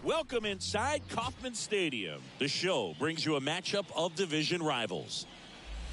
Welcome inside Kauffman Stadium. The show brings you a matchup of division rivals.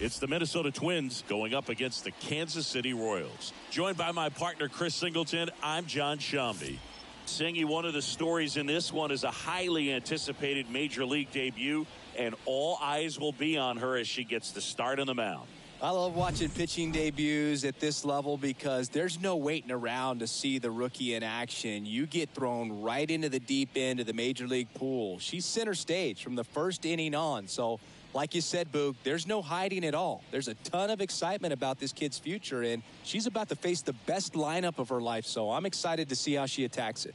It's the Minnesota Twins going up against the Kansas City Royals. Joined by my partner, Chris Singleton, I'm John Shambi. Singy, one of the stories in this one is a highly anticipated Major League debut, and all eyes will be on her as she gets the start on the mound. I love watching pitching debuts at this level because there's no waiting around to see the rookie in action. You get thrown right into the deep end of the Major League pool. She's center stage from the first inning on. So, like you said, Boog, there's no hiding at all. There's a ton of excitement about this kid's future, and she's about to face the best lineup of her life. So I'm excited to see how she attacks it.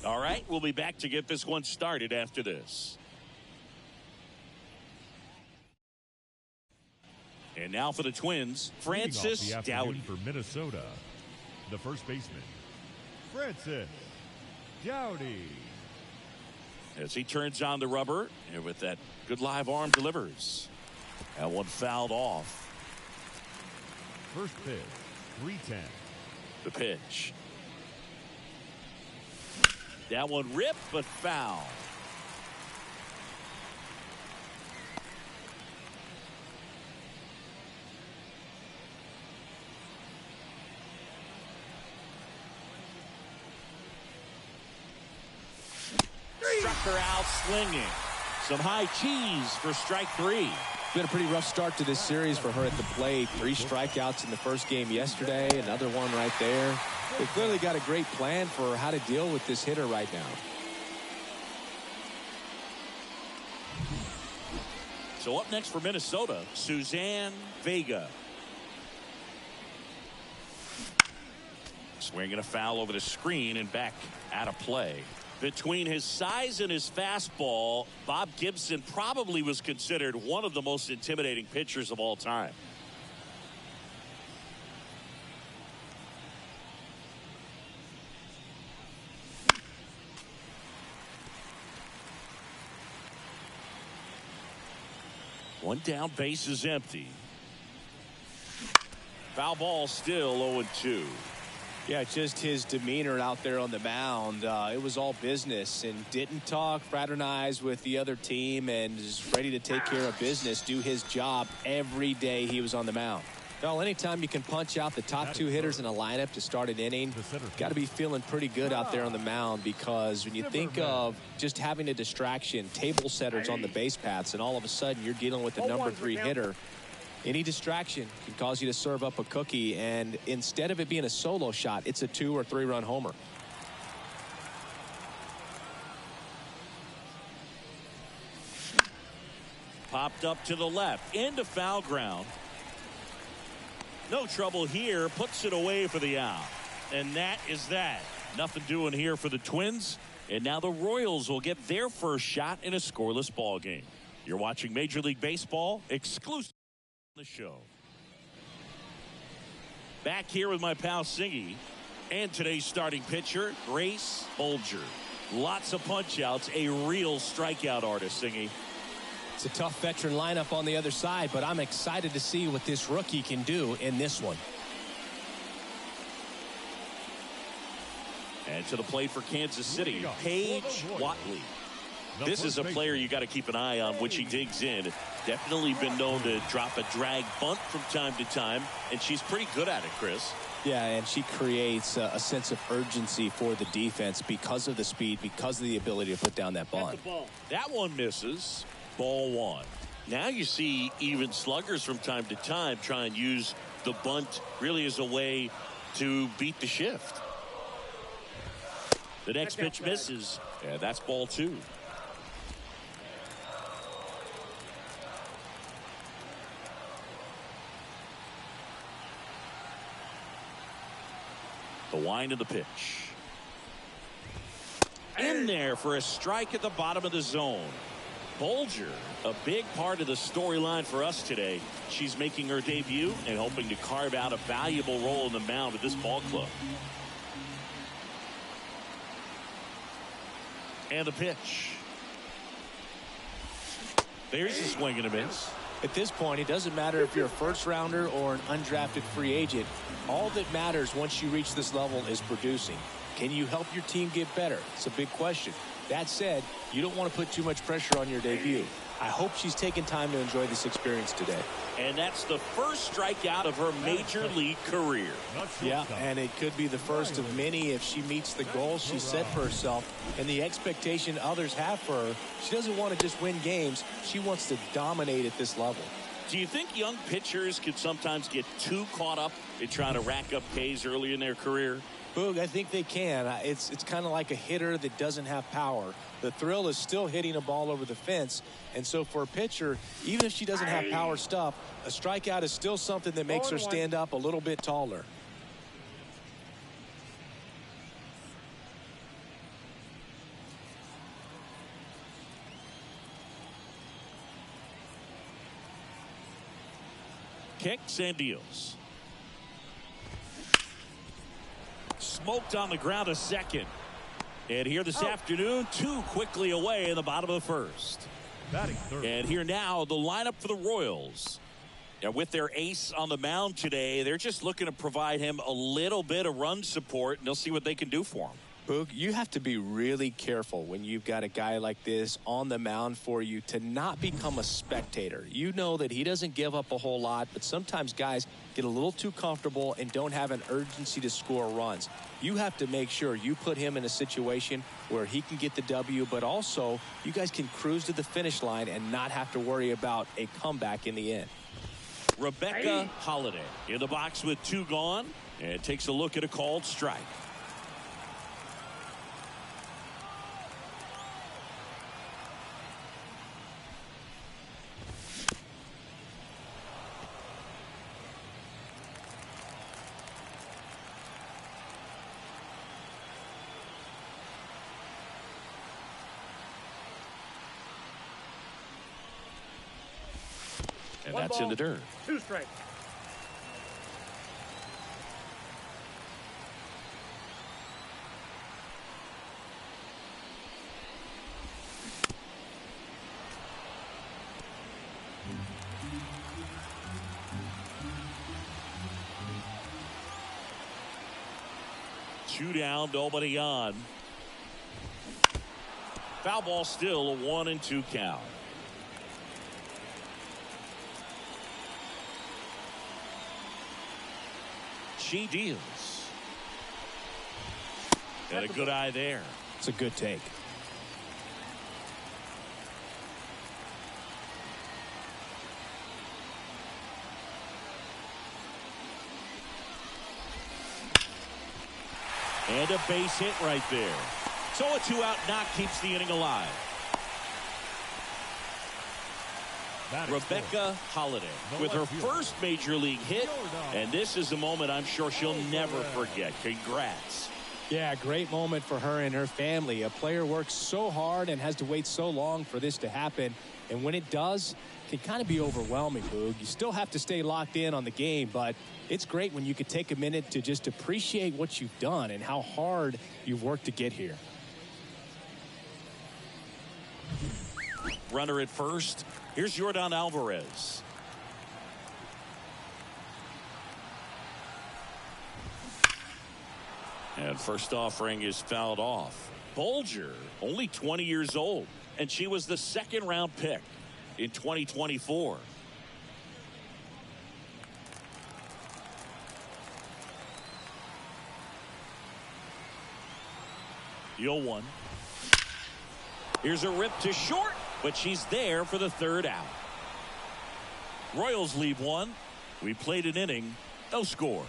All right, we'll be back to get this one started after this. And now for the Twins, Francis Dowdy. For Minnesota, the first baseman, Francis Dowdy. As he turns on the rubber, and with that good live arm delivers. That one fouled off. First pitch, 3-10. The pitch. That one ripped, but foul. Struck her out swinging. Some high cheese for strike three. Been a pretty rough start to this series for her at the plate. 3 strikeouts in the first game yesterday. Another one right there. They clearly got a great plan for how to deal with this hitter right now. So up next for Minnesota, Suzanne Vega. Swinging a foul over the screen and back out of play. Between his size and his fastball, Bob Gibson probably was considered one of the most intimidating pitchers of all time. One down, base is empty. Foul ball, still 0-2. Yeah, just his demeanor out there on the mound. It was all business and didn't talk, fraternize with the other team, and is ready to take care of business, do his job every day he was on the mound. Well, anytime you can punch out the top 2 hitters in a lineup to start an inning, got to be feeling pretty good out there on the mound, because when you think of just having a distraction, table setters on the base paths, and all of a sudden you're dealing with the number 3 hitter, any distraction can cause you to serve up a cookie, and instead of it being a solo shot, it's a 2 or 3 run homer. Popped up to the left into foul ground. No trouble here, puts it away for the out. And that is that. Nothing doing here for the Twins. And now the Royals will get their first shot in a scoreless ball game. You're watching Major League Baseball exclusive on the show. Back here with my pal Singy and today's starting pitcher, Grace Bolger. Lots of punch outs, a real strikeout artist, Singy. It's a tough veteran lineup on the other side, but I'm excited to see what this rookie can do in this one. And to the plate for Kansas City, Paige Watley. This is a player you got to keep an eye on when she digs in. Definitely been known to drop a drag bunt from time to time, and she's pretty good at it, Chris. Yeah, and she creates a sense of urgency for the defense because of the speed, because of the ability to put down that bunt. That one misses. Ball 1. Now you see even sluggers from time to time try and use the bunt really as a way to beat the shift. The next pitch misses. Yeah, that's ball 2. The wind of the pitch. In there for a strike at the bottom of the zone. Bolger, a big part of the storyline for us today. She's making her debut and hoping to carve out a valuable role in the mound of this ball club. And the pitch. There's a swing and a miss. At this point, it doesn't matter if you're a first rounder or an undrafted free agent. All that matters once you reach this level is producing. Can you help your team get better? It's a big question. That said, you don't want to put too much pressure on your debut. I hope she's taking time to enjoy this experience today. And that's the first strikeout of her major league career. Yeah, and it could be the first of many if she meets the goals she set for herself and the expectation others have for her. She doesn't want to just win games. She wants to dominate at this level. Do you think young pitchers can sometimes get too caught up in trying to rack up Ks early in their career? Boog, I think they can. It's kind of like a hitter that doesn't have power. The thrill is still hitting a ball over the fence. And so for a pitcher, even if she doesn't have power stuff, a strikeout is still something that makes her stand up a little bit taller. Kicks and deals. Smoked on the ground a second. And here this afternoon, two quickly away in the bottom of the first. And here now, the lineup for the Royals. And with their ace on the mound today, they're just looking to provide him a little bit of run support, and they'll see what they can do for him. Boog, you have to be really careful when you've got a guy like this on the mound for you to not become a spectator. You know that he doesn't give up a whole lot, but sometimes guys get a little too comfortable and don't have an urgency to score runs. You have to make sure you put him in a situation where he can get the W, but also you guys can cruise to the finish line and not have to worry about a comeback in the end. Rebecca Holiday in the box with two gone, and takes a look at a called strike. And that's in the dirt. 2 strikes. Two down, nobody on. Foul ball still, a 1-2 count. She deals. Got a good eye there. It's a good take. And a base hit right there. So a 2-out knock keeps the inning alive. Rebecca Holiday with her first major league hit, and this is a moment I'm sure she'll never forget. Congrats. Yeah, great moment for her and her family. A player works so hard and has to wait so long for this to happen, and when it does, it can kind of be overwhelming, Boog. You still have to stay locked in on the game, but it's great when you could take a minute to just appreciate what you've done and how hard you've worked to get here. Runner at first. Here's Yordan Alvarez. And first offering is fouled off. Bolger, only 20 years old, and she was the second-round pick in 2024. The 0-1. Here's a rip to short, but she's there for the third out. Royals leave one. We played an inning, no score.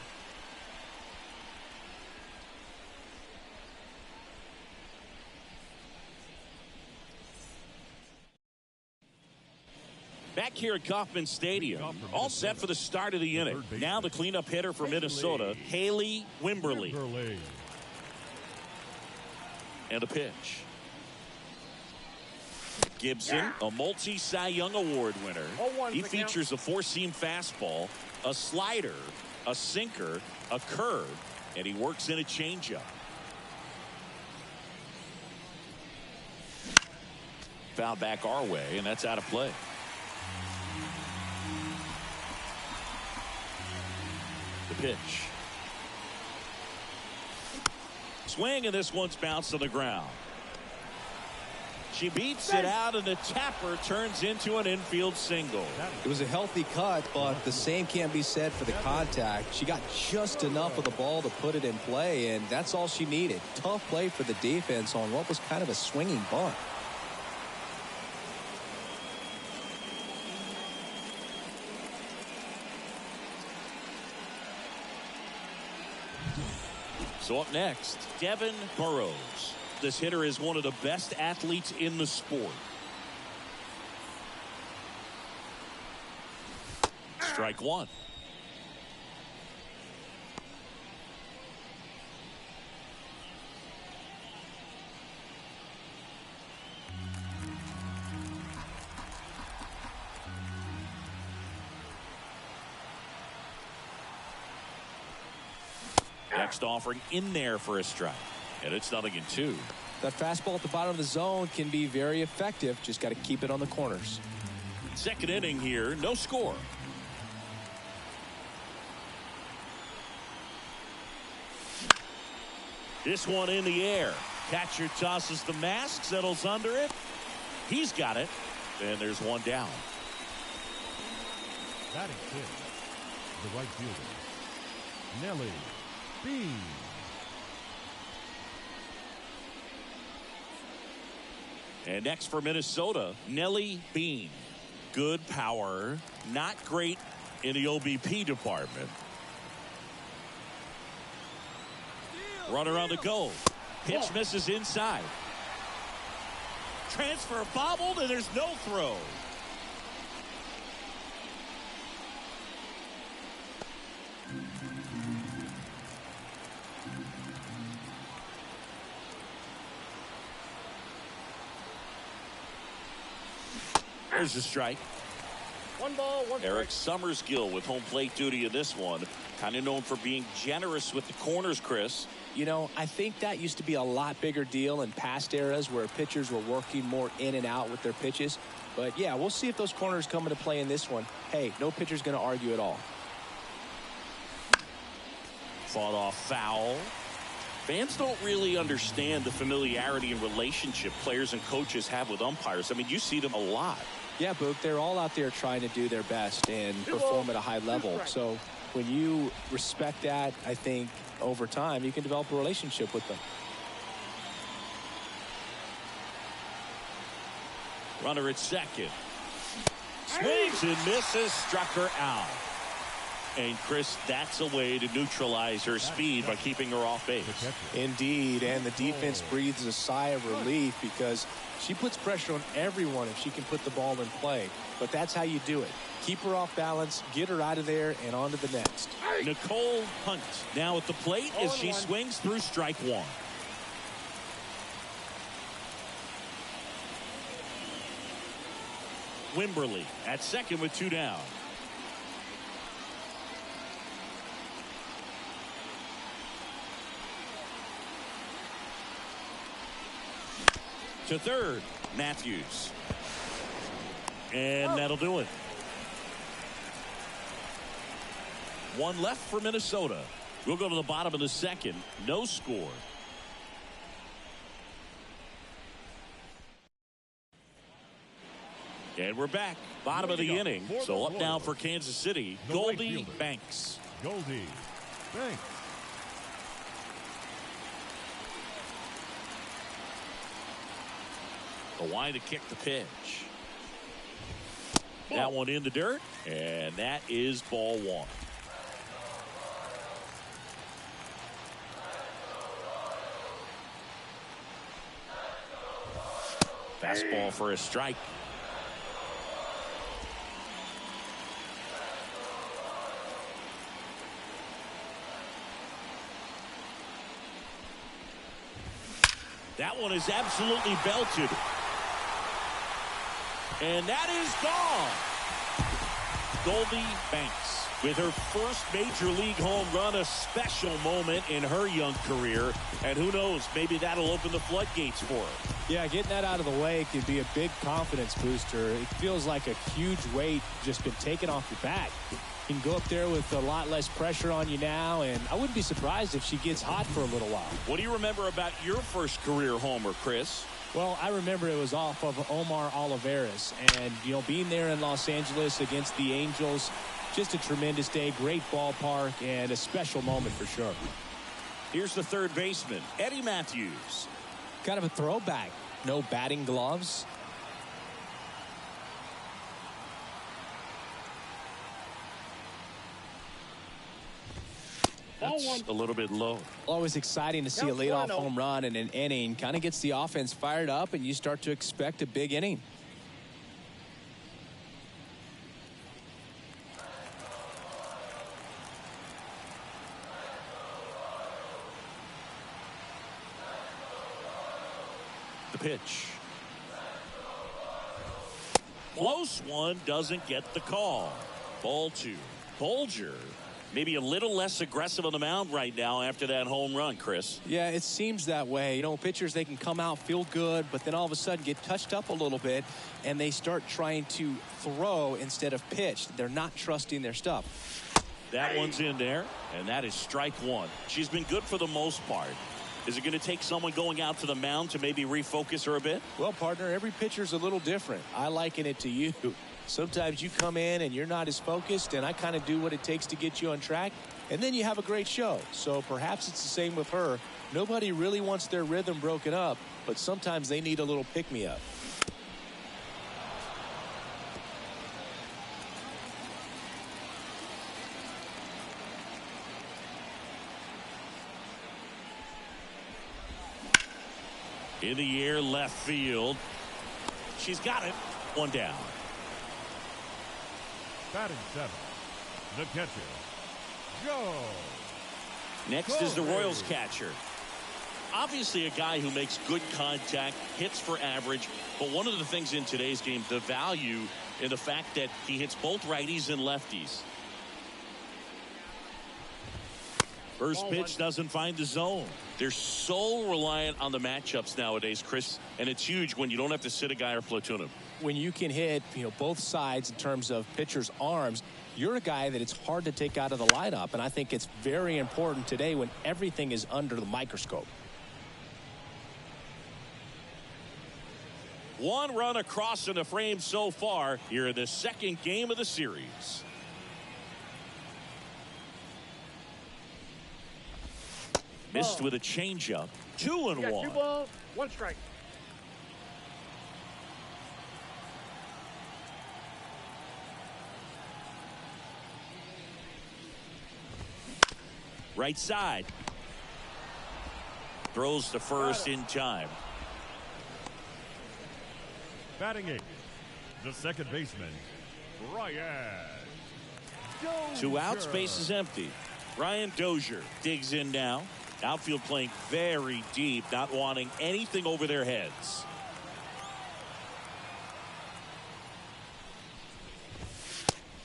Back here at Kauffman Stadium, all set for the start of the inning. Now the cleanup hitter for Minnesota, Haley Wimberly. And a pitch. Gibson, a multi-Cy Young Award winner. He features a four-seam fastball, a slider, a sinker, a curve, and he works in a changeup. Foul back our way, and that's out of play. The pitch. Swing, and this one's bounced on the ground. She beats it out, and the tapper turns into an infield single. It was a healthy cut, but the same can't be said for the contact. She got just enough of the ball to put it in play, and that's all she needed. Tough play for the defense on what was kind of a swinging bunt. So up next, Devin Burrows. This hitter is one of the best athletes in the sport. Strike one. Next offering in there for a strike. And it's 0-2. That fastball at the bottom of the zone can be very effective. Just got to keep it on the corners. Second inning here, no score. This one in the air. Catcher tosses the mask, settles under it. He's got it. And there's one down. Batting fifth, the right fielder, Nellie Bean. And next for Minnesota, Nellie Bean. Good power, not great in the OBP department. Runner on the go. Pitch misses inside. Transfer bobbled, and there's no throw. There's a strike. 1 ball, 1 strike. Eric Summersgill with home plate duty in this one. Kind of known for being generous with the corners, Chris. You know, I think that used to be a lot bigger deal in past eras where pitchers were working more in and out with their pitches. But, yeah, we'll see if those corners come into play in this one. Hey, no pitcher's going to argue at all. Fought off foul. Fans don't really understand the familiarity and relationship players and coaches have with umpires. I mean, you see them a lot. Yeah, Boog, they're all out there trying to do their best and perform at a high level. So when you respect that, I think over time you can develop a relationship with them. Runner at second. Swings and misses, struck her out. And Chris, that's a way to neutralize her speed by keeping her off base. Indeed, and the defense breathes a sigh of relief because she puts pressure on everyone if she can put the ball in play. But that's how you do it. Keep her off balance, get her out of there, and on to the next. Nicole Hunt now at the plate as she swings through strike one. Wimberly at second with 2 down. To third, Matthews. And that'll do it. 1 left for Minnesota. We'll go to the bottom of the second. No score. And we're back. Bottom of the inning. So up now for Kansas City, Goldie Banks. Goldie Banks. A line to kick the pitch. That one in the dirt, and that is ball 1. Fastball for a strike. That one is absolutely belted. And that is gone. Goldie Banks with her first major league home run, a special moment in her young career. And who knows, maybe that'll open the floodgates for her. Yeah, getting that out of the way could be a big confidence booster. It feels like a huge weight just been taken off your back. You can go up there with a lot less pressure on you now, and I wouldn't be surprised if she gets hot for a little while. What do you remember about your first career homer, Chris? Well, I remember it was off of Omar Olivares. And, being there in Los Angeles against the Angels, just a tremendous day, great ballpark, and a special moment for sure. Here's the third baseman, Eddie Matthews. Kind of a throwback. No batting gloves. That's a little bit low. Always exciting to see a leadoff home run in an inning. Kind of gets the offense fired up, and you start to expect a big inning. The pitch. Close one, doesn't get the call. Ball two. Bolger maybe a little less aggressive on the mound right now after that home run, Chris. Yeah, it seems that way. Pitchers, they can come out, feel good, but then all of a sudden get touched up a little bit, and they start trying to throw instead of pitch. They're not trusting their stuff. That one's in there, and that is strike one. She's been good for the most part. Is it going to take someone going out to the mound to maybe refocus her a bit? Well, partner, every pitcher's a little different. I liken it to you. Sometimes you come in and you're not as focused, and I kind of do what it takes to get you on track, and then you have a great show. So perhaps it's the same with her. Nobody really wants their rhythm broken up, but sometimes they need a little pick-me-up. In the air, left field. She's got it. One down. Batting seventh, the catcher, Joe. Next is the Royals catcher. Obviously a guy who makes good contact, hits for average, but one of the things in today's game, the value in the fact that he hits both righties and lefties. First pitch doesn't find the zone. They're so reliant on the matchups nowadays, Chris, and it's huge when you don't have to sit a guy or platoon him. When you can hit, both sides in terms of pitchers' arms, you're a guy that it's hard to take out of the lineup, and I think it's very important today when everything is under the microscope. One run across in the frame so far here in the second game of the series. Missed with a changeup. 2-1. 2 balls, 1 strike. Right side. Throws to first in time. Batting eighth, the second baseman, Ryan Dozier. 2 outs, base is empty. Ryan Dozier digs in now. Outfield playing very deep, not wanting anything over their heads.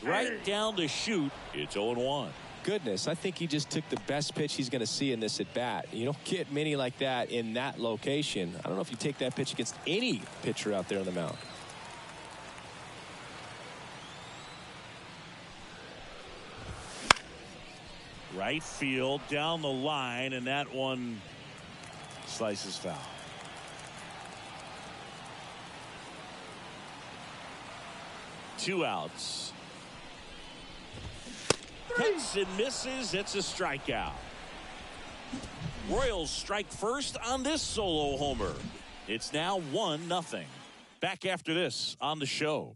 Right down the chute. It's 0-1. Goodness, I think he just took the best pitch he's going to see in this at bat. You don't get many like that in that location. I don't know if you take that pitch against any pitcher out there on the mound. Right field down the line, and that one slices foul. Two outs. Hits and misses. It's a strikeout. Royals strike first on this solo homer. It's now 1-0. Back after this on the show.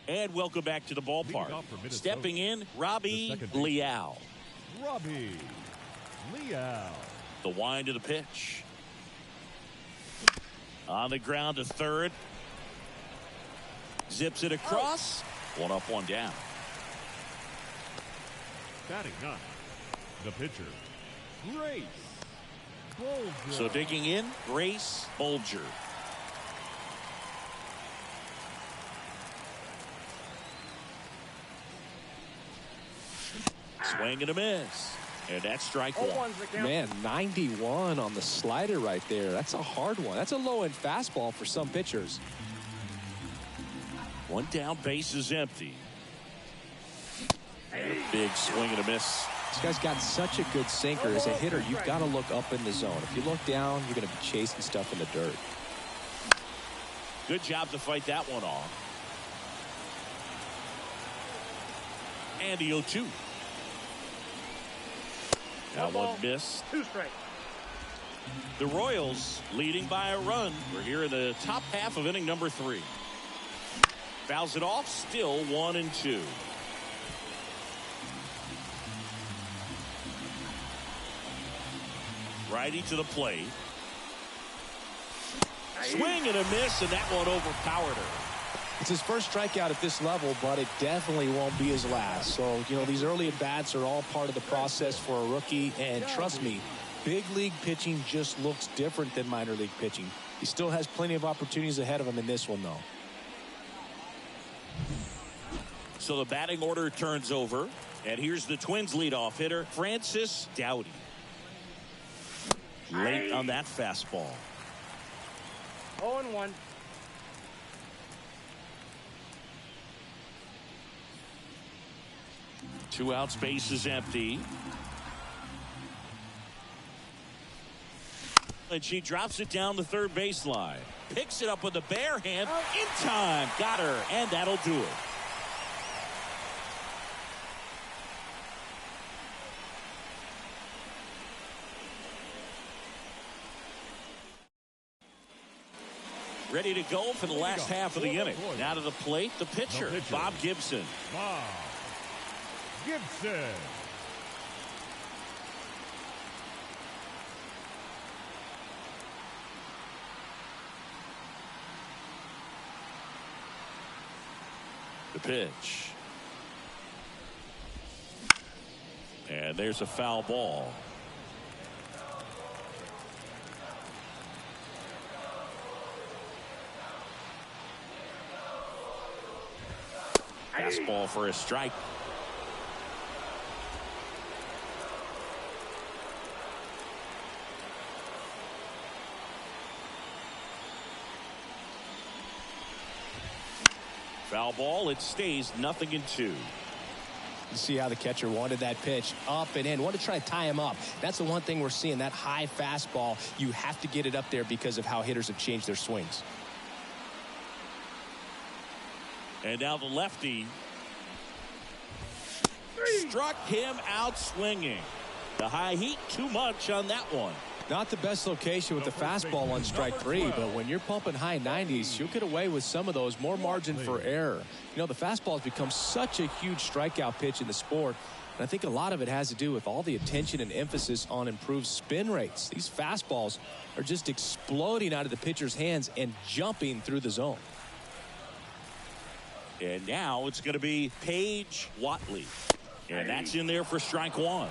And welcome back to the ballpark. Stepping in, Robbie Leal. Robbie Leal. The wind of the pitch. On the ground to third. Zips it across. 1 up, 1 down. Batting ninth, the pitcher, Grace Bolger. So digging in, Grace Bolger. Swing and a miss. And that's strike one. Man, 91 on the slider right there. That's a hard one. That's a low-end fastball for some pitchers. One down, base is empty. And a big swing and a miss. This guy's got such a good sinker. As a hitter, you've got to look up in the zone. If you look down, you're going to be chasing stuff in the dirt. Good job to fight that one off. And the 0-2. That one missed. 2 straight. The Royals leading by a run. We're here in the top half of inning number 3. Fouls it off. Still 1-2. Righty to the plate. Swing and a miss, and that one overpowered her. It's his first strikeout at this level, but it definitely won't be his last. So, you know, these early at-bats are all part of the process for a rookie. And trust me, big league pitching just looks different than minor league pitching. He still has plenty of opportunities ahead of him in this one, though. So the batting order turns over. And here's the Twins leadoff hitter, Francis Doughty. Late on that fastball. 0-1. 2 outs, base is empty. And she drops it down the third baseline. Picks it up with a bare hand. In time. Got her. And that'll do it. Ready to go for the last half of the inning. Now to the plate, the pitcher, Bob Gibson. Bob Gibson. The pitch. And there's a foul ball. Fastball for a strike. Foul ball. It stays 0-2. You see how the catcher wanted that pitch up and in. Want to try to tie him up. That's the one thing we're seeing. That high fastball, you have to get it up there because of how hitters have changed their swings. And now the lefty struck him out swinging. The high heat, too much on that one. Not the best location with the fastball on strike 3, but when you're pumping high 90s, you'll get away with some of those. More margin for error. You know, the fastball has become such a huge strikeout pitch in the sport. And I think a lot of it has to do with all the attention and emphasis on improved spin rates. These fastballs are just exploding out of the pitcher's hands and jumping through the zone. And now it's going to be Paige Watley. And that's in there for strike 1.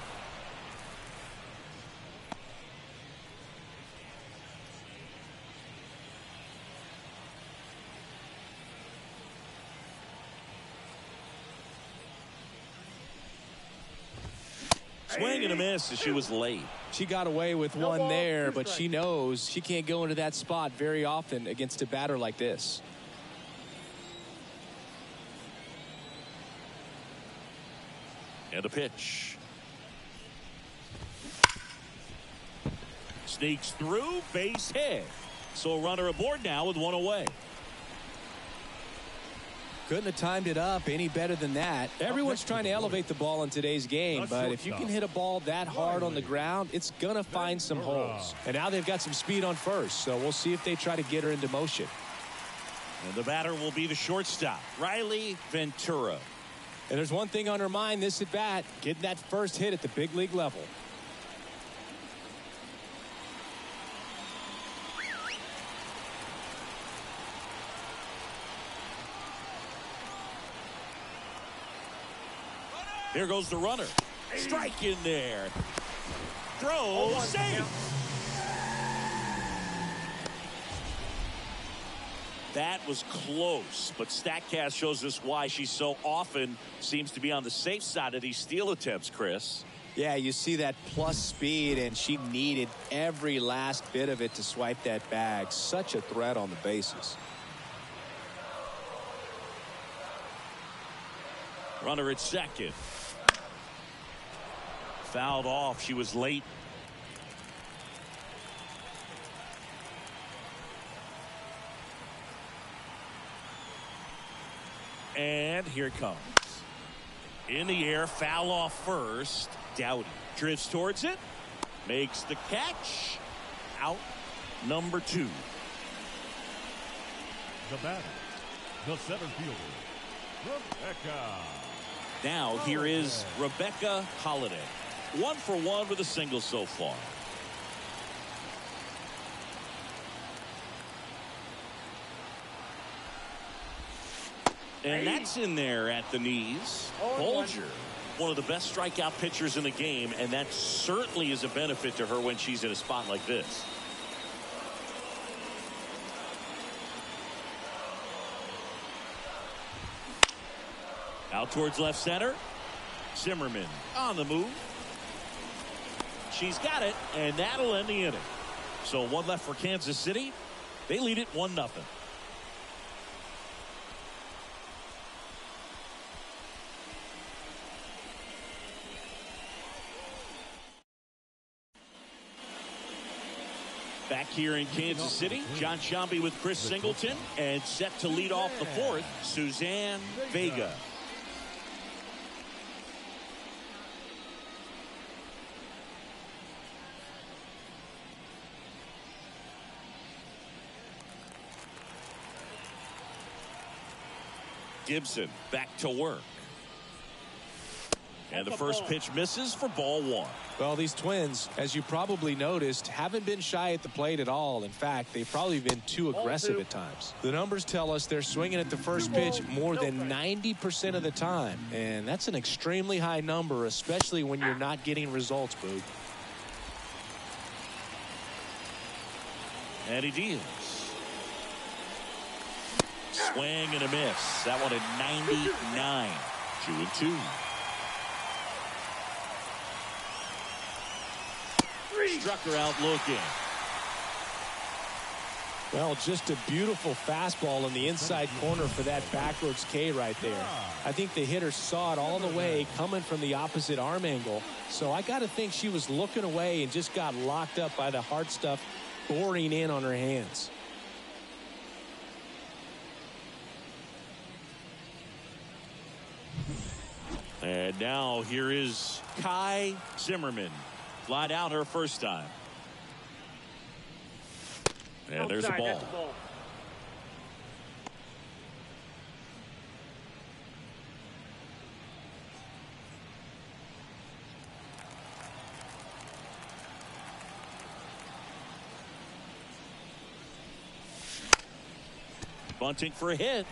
Swing and a miss as she was late. She got away with one there, but she knows she can't go into that spot very often against a batter like this. And a pitch. Sneaks through, base hit. So a runner aboard now with one away. Couldn't have timed it up any better than that. Everyone's trying to elevate the ball in today's game, but if you can hit a ball that hard on the ground, it's going to find some holes. And now they've got some speed on first, so we'll see if they try to get her into motion. And the batter will be the shortstop, Riley Ventura. And there's one thing on her mind this at bat, getting that first hit at the big league level. Here goes the runner. Strike in there. Throw, safe. That was close, but StatCast shows us why she so often seems to be on the safe side of these steal attempts, Chris. Yeah, you see that plus speed, and she needed every last bit of it to swipe that bag. Such a threat on the bases. Runner at second. Fouled off. She was late. And here it comes. In the air, foul off first. Dowdy drifts towards it. Makes the catch. Out number 2. The batter, the center fielder, Rebecca. Now here is Rebecca Holiday. 1 for 1 with a single so far. And that's in there at the knees. Bolger, one of the best strikeout pitchers in the game, and that certainly is a benefit to her when she's in a spot like this. Out towards left center. Zimmerman on the move. She's got it, and that'll end the inning. So 1 left for Kansas City. They lead it 1-0. Back here in Kansas City, John Sciambi with Chris Singleton, and set to lead off the 4th, Suzanne Vega. Gibson back to work. And the first pitch misses for ball 1. Well, these Twins, as you probably noticed, haven't been shy at the plate at all. In fact, they've probably been too aggressive at times. The numbers tell us they're swinging at the first pitch more than 90% of the time. And that's an extremely high number, especially when you're not getting results, Boog. And he deals. Swing and a miss. That one at 99. 2-2. Struck her out looking. Well, just a beautiful fastball in the inside corner for that backwards K right there. I think the hitter saw it all the way coming from the opposite arm angle. So I got to think she was looking away and just got locked up by the hard stuff boring in on her hands. And now here is Kai Zimmerman. Flied out her first time. And there's a ball. Bunting for a hit.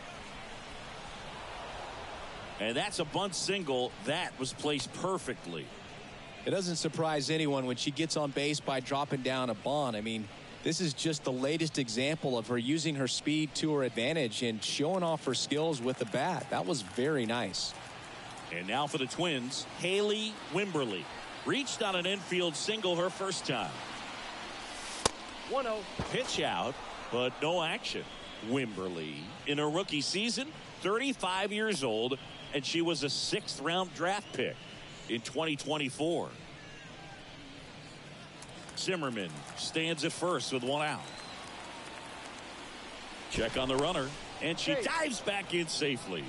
And that's a bunt single that was placed perfectly. It doesn't surprise anyone when she gets on base by dropping down a bunt. I mean, this is just the latest example of her using her speed to her advantage and showing off her skills with the bat. That was very nice. And now for the Twins, Haley Wimberly. Reached on an infield single her first time. 1-0. Pitch out, but no action. Wimberly, in her rookie season, 35 years old, and she was a 6th round draft pick in 2024. Zimmerman stands at first with 1 out. Check on the runner, and she dives back in safely.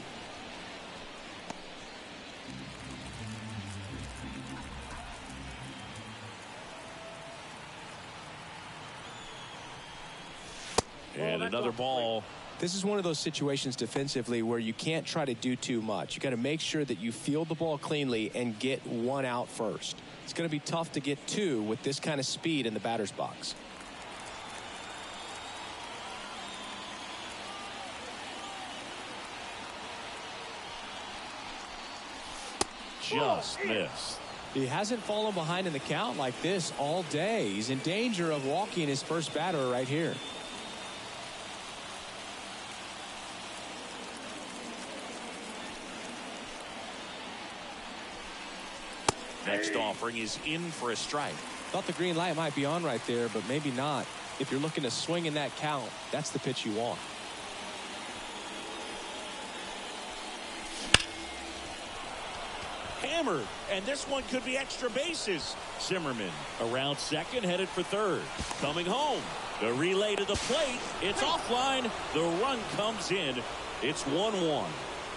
And another ball. This is one of those situations defensively where you can't try to do too much. You got to make sure that you field the ball cleanly and get 1 out first. It's going to be tough to get 2 with this kind of speed in the batter's box. Just missed. He hasn't fallen behind in the count like this all day. He's in danger of walking his first batter right here. Next offering is in for a strike. Thought the green light might be on right there, but maybe not. If you're looking to swing in that count, that's the pitch you want. hammered, and this one could be extra bases. Zimmerman around second, headed for third. Coming home. The relay to the plate. It's offline. The run comes in. It's 1-1.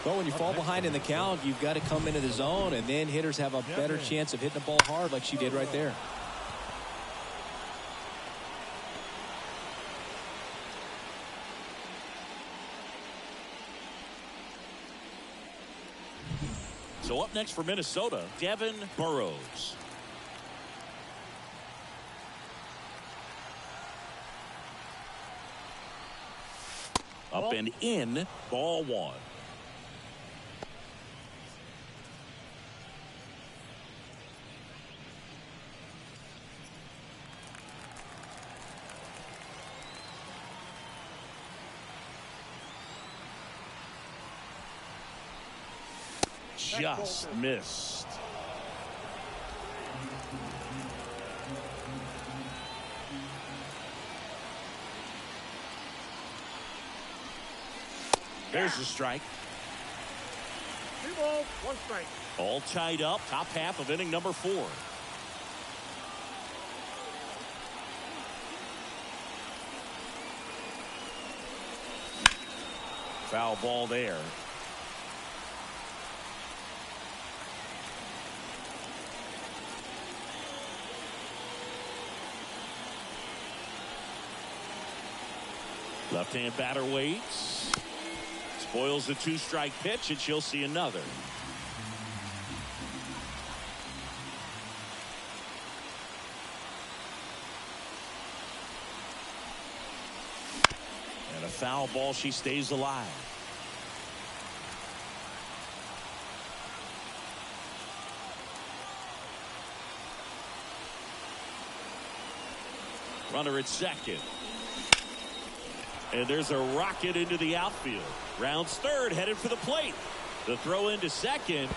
Well, when you fall behind in the count, you've got to come into the zone, and then hitters have a better chance of hitting the ball hard like she did right there. So up next for Minnesota, Devin Burrows. Up and in, ball one. Just missed. There's the strike. 2 balls, 1 strike. All tied up, top half of inning number 4. Foul ball there. Left-hand batter waits. Spoils the 2-strike pitch, and she'll see another. And a foul ball, she stays alive. Runner at second. And there's a rocket into the outfield. Rounds third, headed for the plate. The throw into second.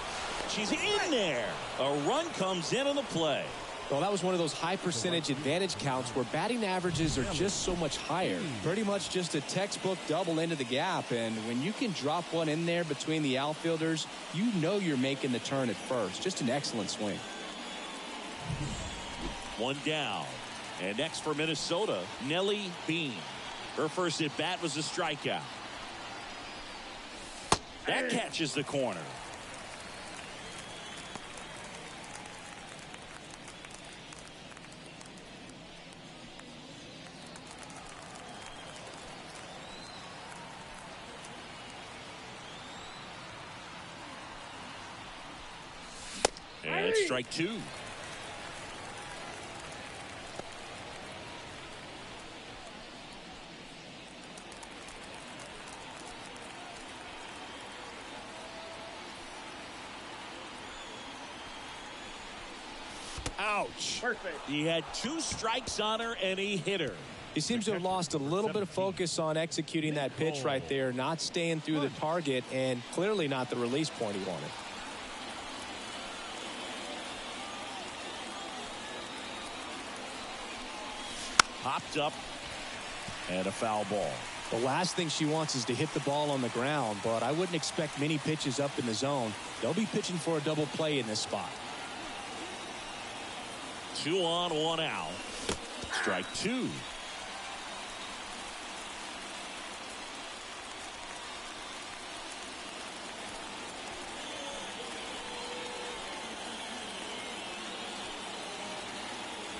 She's in there. A run comes in on the play. Well, that was one of those high percentage advantage counts where batting averages are just so much higher. Pretty much just a textbook double into the gap. And when you can drop one in there between the outfielders, you know you're making the turn at first. Just an excellent swing. One down. And next for Minnesota, Nellie Bean. Her first at bat was a strikeout. That catches the corner. And strike 2. Ouch. Perfect. He had 2 strikes on her, and he hit her. He seems to have lost a little bit of focus on executing that pitch right there, not staying through the target, and clearly not the release point he wanted. Popped up, and a foul ball. The last thing she wants is to hit the ball on the ground, but I wouldn't expect many pitches up in the zone. They'll be pitching for a double play in this spot. 2 on, 1 out. Strike 2.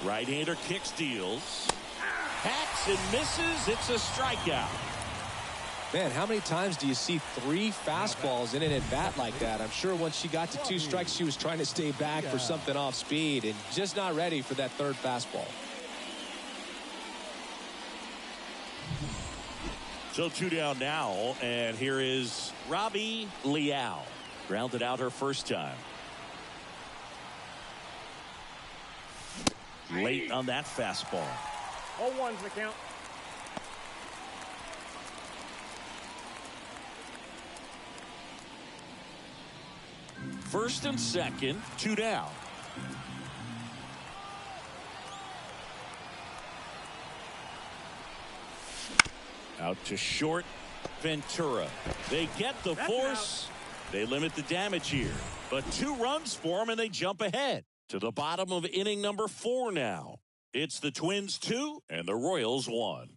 Right-hander kick steals. Hacks and misses. It's a strikeout. Man, how many times do you see 3 fastballs in an at-bat like that? I'm sure once she got to 2 strikes, she was trying to stay back for something off speed and just not ready for that 3rd fastball. So 2 down now, and here is Robbie Liao. Grounded out her first time. Late on that fastball. 0-1's the count. First and second, 2 down. Out to short, Ventura. They get the force. They limit the damage here. But 2 runs for them, and they jump ahead to the bottom of inning number 4 now. It's the Twins 2 and the Royals 1.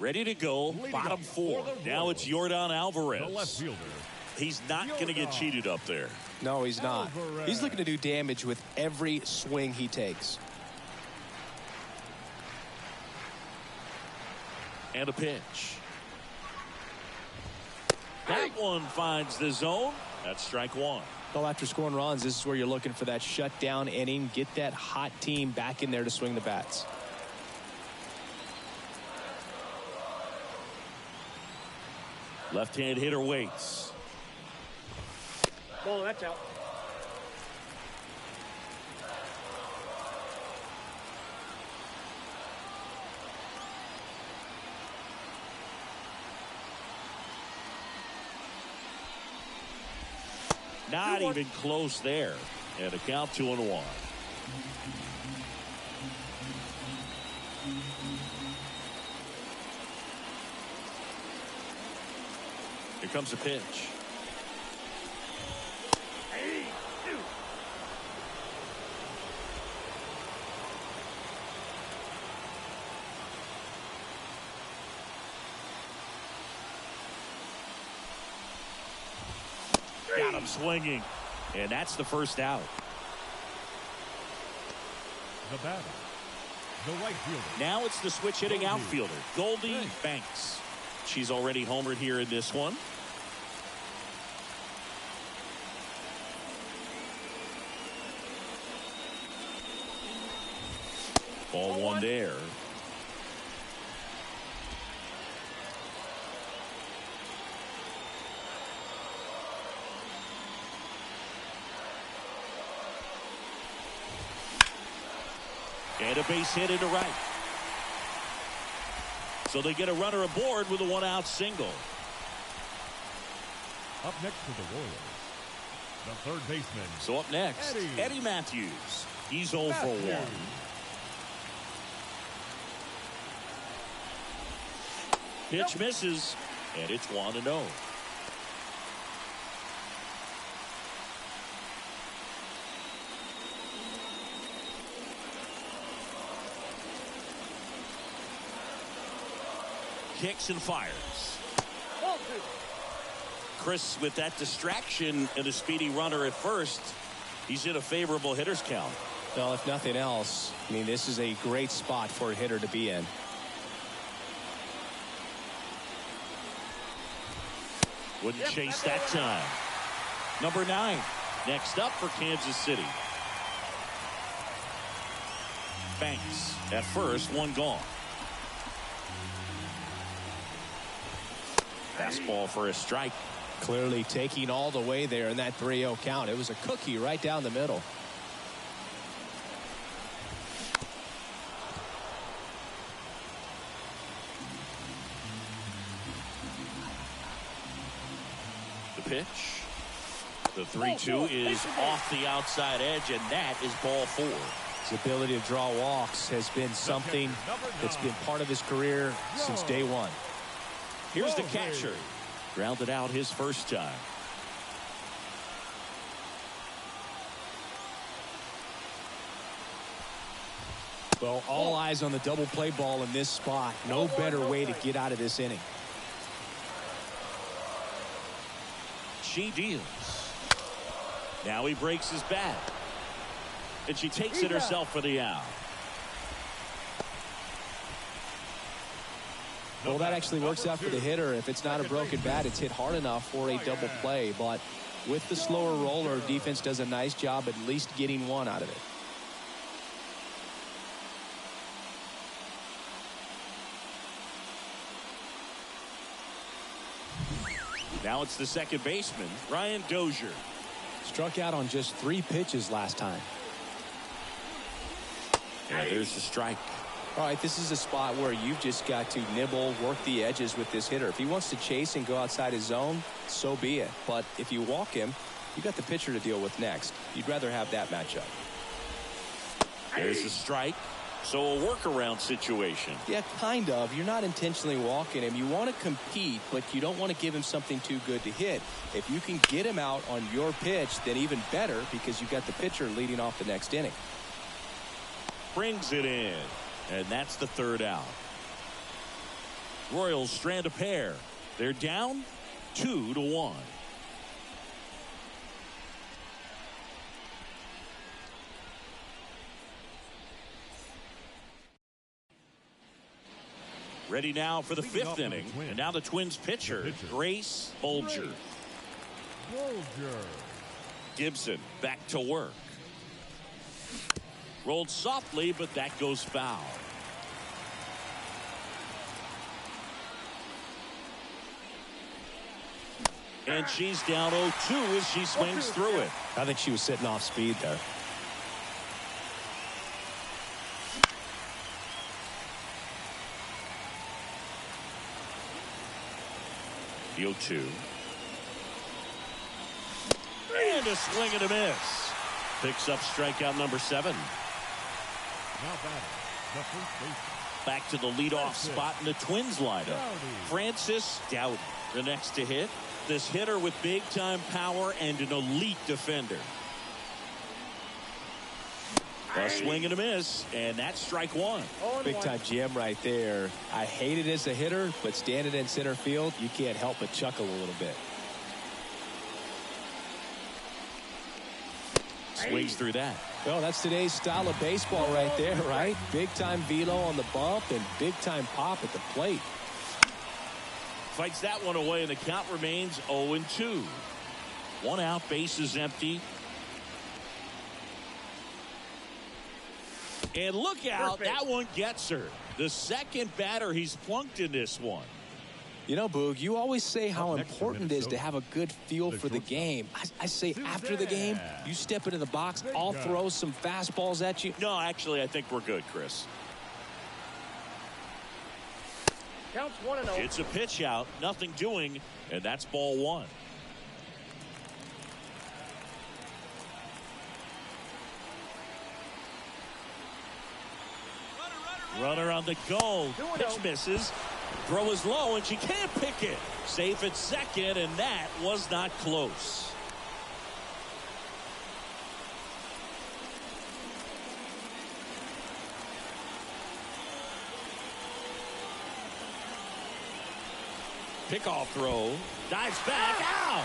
Ready to go, bottom 4. Now it's Yordan Alvarez. The left fielder. He's not going to get cheated up there. No, he's not. He's looking to do damage with every swing he takes. And a pitch. That one finds the zone. That's strike 1. Well, after scoring runs, this is where you're looking for that shutdown inning. Get that hot team back in there to swing the bats. Left-hand hitter waits. Ball, that's out. Not even close there. And a count 2-1. Here comes a pitch. Got him swinging. And that's the first out. The batter. The right fielder. Now it's the switch hitting outfielder, Goldie Banks. She's already homered here in this one. Ball 1 there. And a base hit into right. So they get a runner aboard with a 1-out single. Up next to the Royals, the third baseman. So up next, Eddie Matthews. He's 0 for 1. Pitch misses, and it's 1-0. Kicks and fires. Chris, with that distraction and a speedy runner at first, he's in a favorable hitter's count. Well, if nothing else, I mean, this is a great spot for a hitter to be in. Wouldn't chase that time. Number 9, next up for Kansas City. Banks at first, 1 gone. Fastball for a strike. Clearly taking all the way there in that 3-0 count. It was a cookie right down the middle. The pitch. The 3-2 is off the outside edge, and that is ball 4. His ability to draw walks has been something that's been part of his career since day 1. Here's the catcher. Grounded out his first time. Well, all eyes on the double play ball in this spot. No better way to get out of this inning. She deals. Now he breaks his bat. And she takes it herself for the out. Well, that actually works out for the hitter. If it's not a broken bat, it's hit hard enough for a double play. But with the slower roller, defense does a nice job at least getting 1 out of it. Now it's the second baseman, Ryan Dozier. Struck out on just 3 pitches last time. And there's the strike. All right, this is a spot where you've just got to nibble, work the edges with this hitter. If he wants to chase and go outside his zone, so be it. But if you walk him, you got the pitcher to deal with next. You'd rather have that matchup. There's a strike. So a workaround situation. Yeah, kind of. You're not intentionally walking him. You want to compete, but you don't want to give him something too good to hit. If you can get him out on your pitch, then even better, because you've got the pitcher leading off the next inning. Brings it in, and that's the third out. Royals strand a pair. They're down 2-1. Ready now for the fifth inning. And now the Twins pitcher, Grace Bolger. Gibson back to work. Rolled softly, but that goes foul. And she's down 0-2 as she swings through it. I think she was sitting off speed there. The 0-2. And a swing and a miss. Picks up strikeout number 7. Now batting, the first baseman. Back to the leadoff spot in the Twins lineup. Francis Dowdy, the next to hit. This hitter with big-time power and an elite defender. A swing and a miss, and that's strike 1. Big-time gem right there. I hate it as a hitter, but standing in center field, you can't help but chuckle a little bit. Swings through that. Well, that's today's style of baseball right there, right? Big-time velo on the bump and big-time pop at the plate. Fights that one away, and the count remains 0-2. 1 out, base is empty. And look out, that one gets her. The second batter he's plunked in this one. You know, Boog, you always say how important it is to have a good feel for the game. I say after the game, you step into the box, I'll throw some fastballs at you. No, actually, I think we're good, Chris. Counts 1-0. It's a pitch out, nothing doing, and that's ball 1. Runner on the goal. Pitch misses. Throw is low, and she can't pick it. Safe at second, and that was not close. Pickoff throw. Dives back. Out.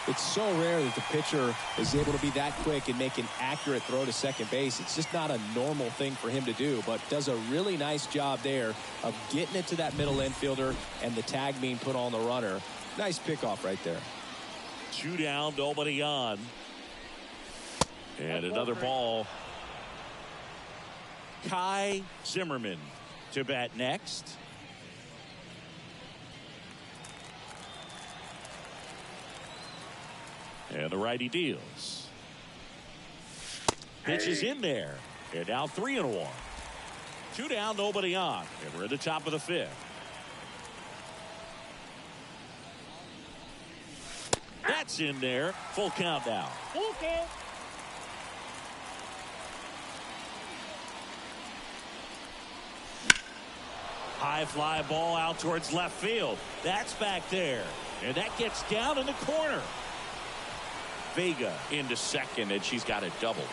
It's so rare that the pitcher is able to be that quick and make an accurate throw to second base. It's just not a normal thing for him to do, but does a really nice job there of getting it to that middle infielder and the tag being put on the runner. Nice pickoff right there. 2 down, nobody on. And another ball. Kai Zimmerman to bat next. And the righty deals. Pitch is in there. And now 3-1. 2 down, nobody on. And we're at the top of the 5th. That's in there. Full count now. Okay. High fly ball out towards left field. That's back there. And that gets down in the corner. Vega into second, and she's got a double.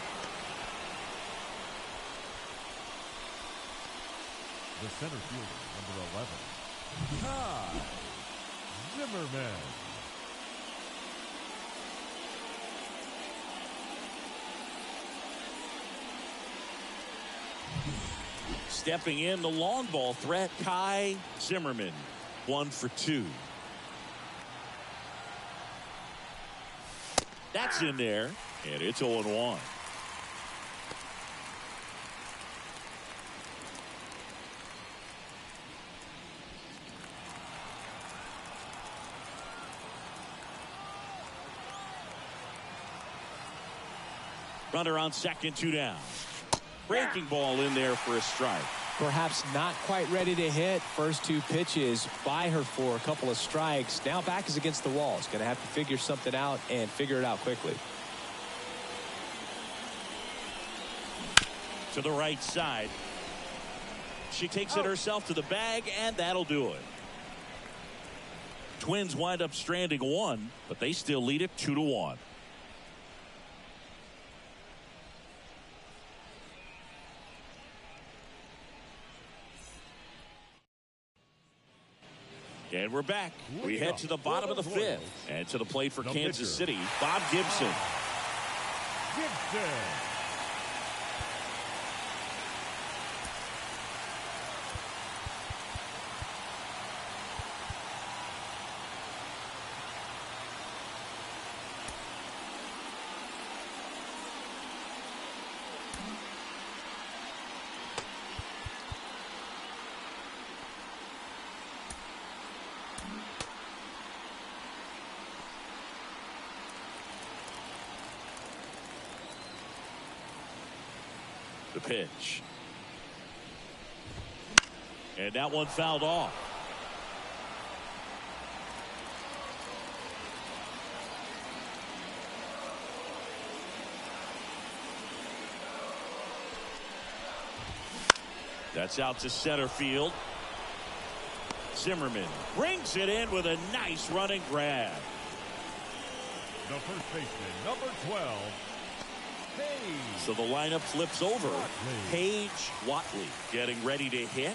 The center fielder, number 11, Kai Zimmerman. Stepping in, the long ball threat, Kai Zimmerman. 1 for 2. That's in there, and it's 0-1. Runner on second, 2 down. Breaking ball in there for a strike. Perhaps not quite ready to hit. First 2 pitches by her for a couple of strikes. Now back is against the wall. It's going to have to figure something out and figure it out quickly. to the right side. She takes it herself to the bag, and that'll do it. Twins wind up stranding one, but they still lead it 2-1. And we're back. We head to the bottom of the fifth. And to the plate for Kansas City, Bob Gibson. The pitch. And that one fouled off. That's out to center field. Zimmerman brings it in with a nice running grab. The first baseman, number 12. So the lineup flips over. Paige Watley getting ready to hit.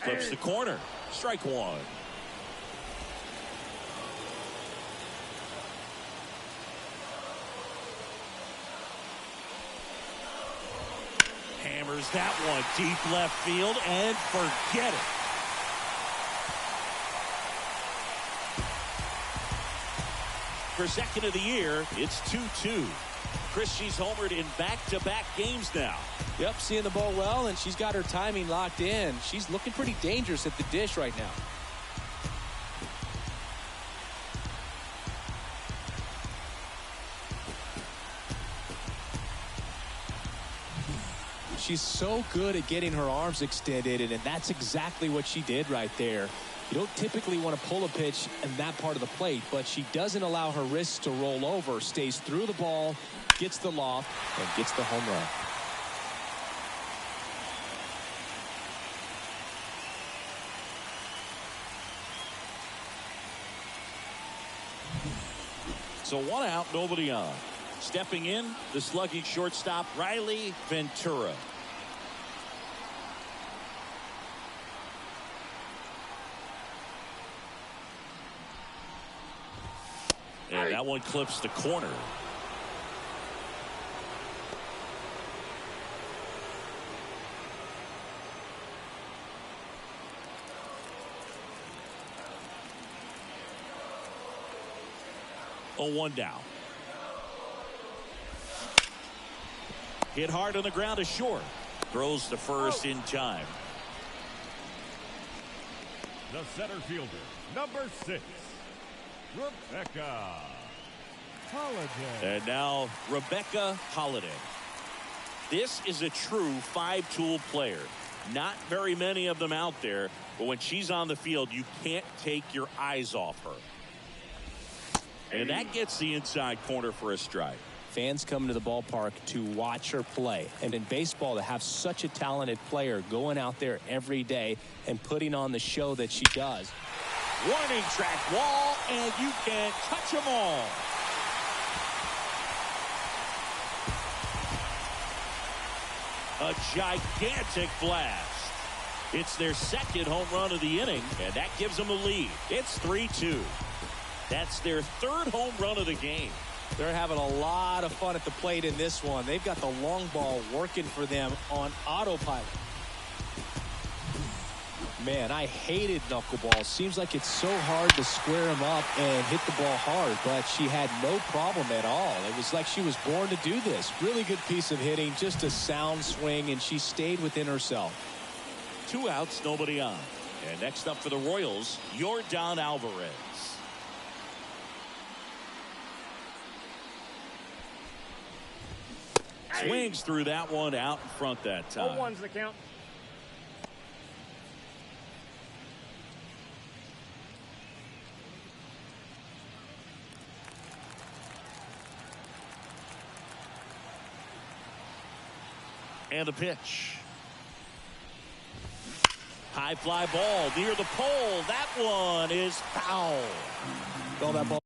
Flips the corner. Strike one. Hammers that one deep left field and forget it. For second of the year, it's 2-2. Chris, she's homered in back-to-back games now. Yep, seeing the ball well, and she's got her timing locked in. She's looking pretty dangerous at the dish right now. She's so good at getting her arms extended, and that's exactly what she did right there. You don't typically want to pull a pitch in that part of the plate, but she doesn't allow her wrists to roll over, stays through the ball, gets the loft, and gets the home run. So one out, nobody on. Stepping in, the slugging shortstop, Riley Ventura. And that one clips the corner. Oh, 1 down. Hit hard on the ground to short. Throws to first in time. The center fielder, number 6, Rebecca Holiday. And now Rebecca Holiday. This is a true five-tool player. Not very many of them out there, but when she's on the field, you can't take your eyes off her. And that gets the inside corner for a strike. Fans come to the ballpark to watch her play. And in baseball, to have such a talented player going out there every day and putting on the show that she does. Warning track wall, and you can't touch them all. A gigantic blast. It's their second home run of the inning, and that gives them a lead. It's 3-2. That's their third home run of the game. They're having a lot of fun at the plate in this one. They've got the long ball working for them on autopilot. Man, I hated knuckleball. Seems like it's so hard to square them up and hit the ball hard, but she had no problem at all. It was like she was born to do this. Really good piece of hitting, just a sound swing, and she stayed within herself. 2 outs, nobody on. And next up for the Royals, Yordan Alvarez. Swings through that one out in front that time. 0-1's the count. And the pitch. High fly ball near the pole. That one is foul. Well, that ball.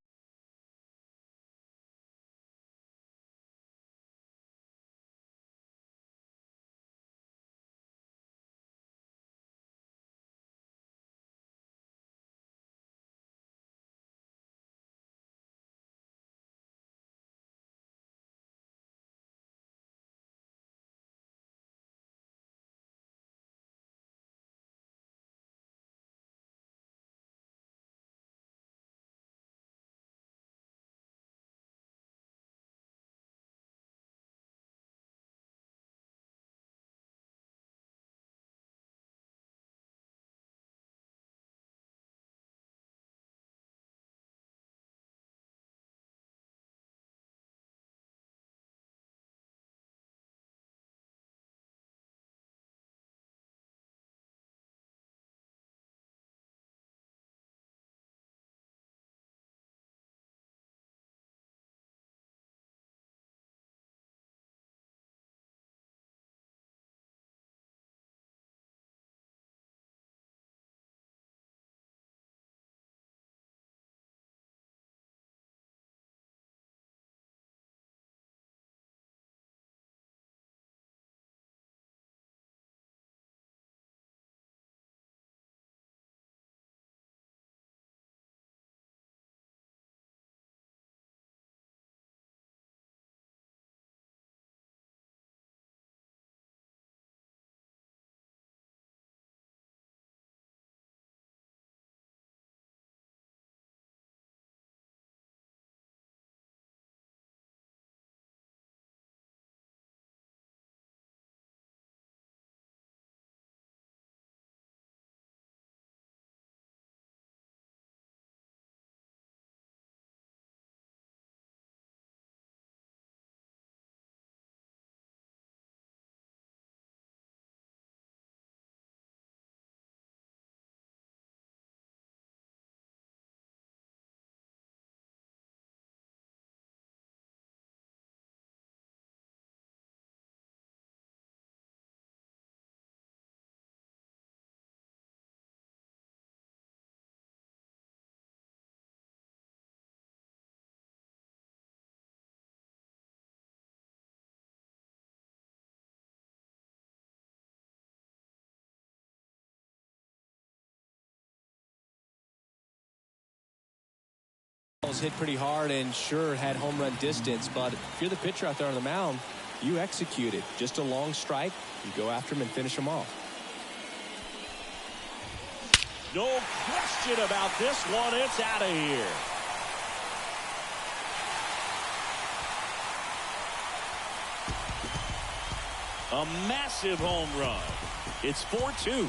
Hit pretty hard and sure had home run distance, but if you're the pitcher out there on the mound, you execute it. Just a long strike, you go after him and finish him off. No question about this one. It's out of here. A massive home run. It's 4-2.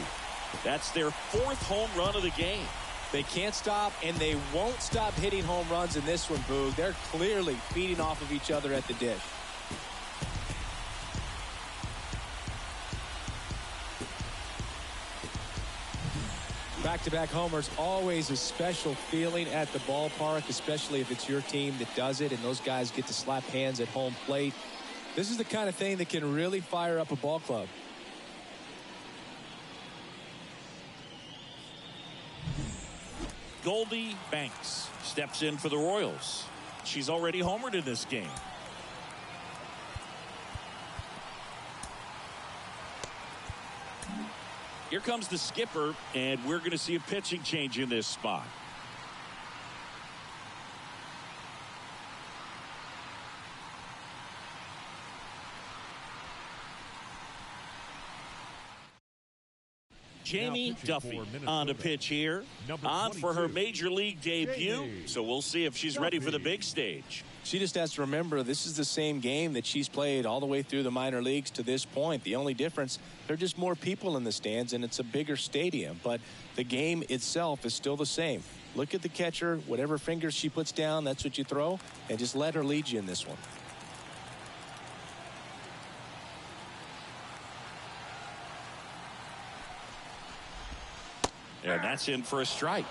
That's their 4th home run of the game. They can't stop, and they won't stop hitting home runs in this one, Boog. They're clearly feeding off of each other at the dish. Back-to-back homers, always a special feeling at the ballpark, especially if it's your team that does it, and those guys get to slap hands at home plate. This is the kind of thing that can really fire up a ball club. Goldie Banks steps in for the Royals. She's already homered in this game. Here comes the skipper, and we're going to see a pitching change in this spot. Jamie Duffy on the pitch here, on for her major league debut. So we'll see if she's ready for the big stage. She just has to remember this is the same game that she's played all the way through the minor leagues to this point. The only difference, there are just more people in the stands and it's a bigger stadium, but the game itself is still the same. Look at the catcher, whatever fingers she puts down, that's what you throw, and just let her lead you in this one. And that's in for a strike.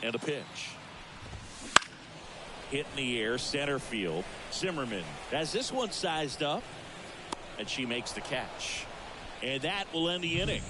And a pitch. Hit in the air, center field. Zimmerman has this one sized up, and she makes the catch. And that will end the inning.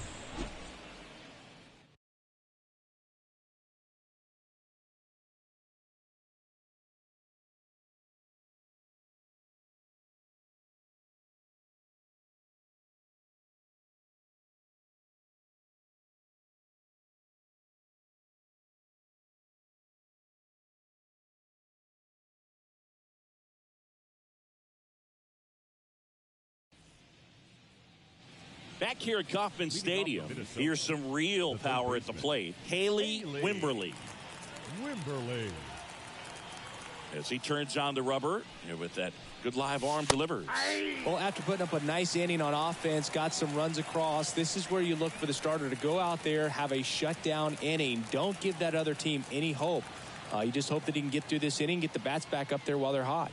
Back here at Kauffman Stadium, here's some real power at the plate. Haley Wimberly. As he turns on the rubber, and with that good live arm delivers. Well, after putting up a nice inning on offense, got some runs across, this is where you look for the starter to go out there, have a shutdown inning. Don't give that other team any hope. You just hope that he can get through this inning, get the bats back up there while they're hot.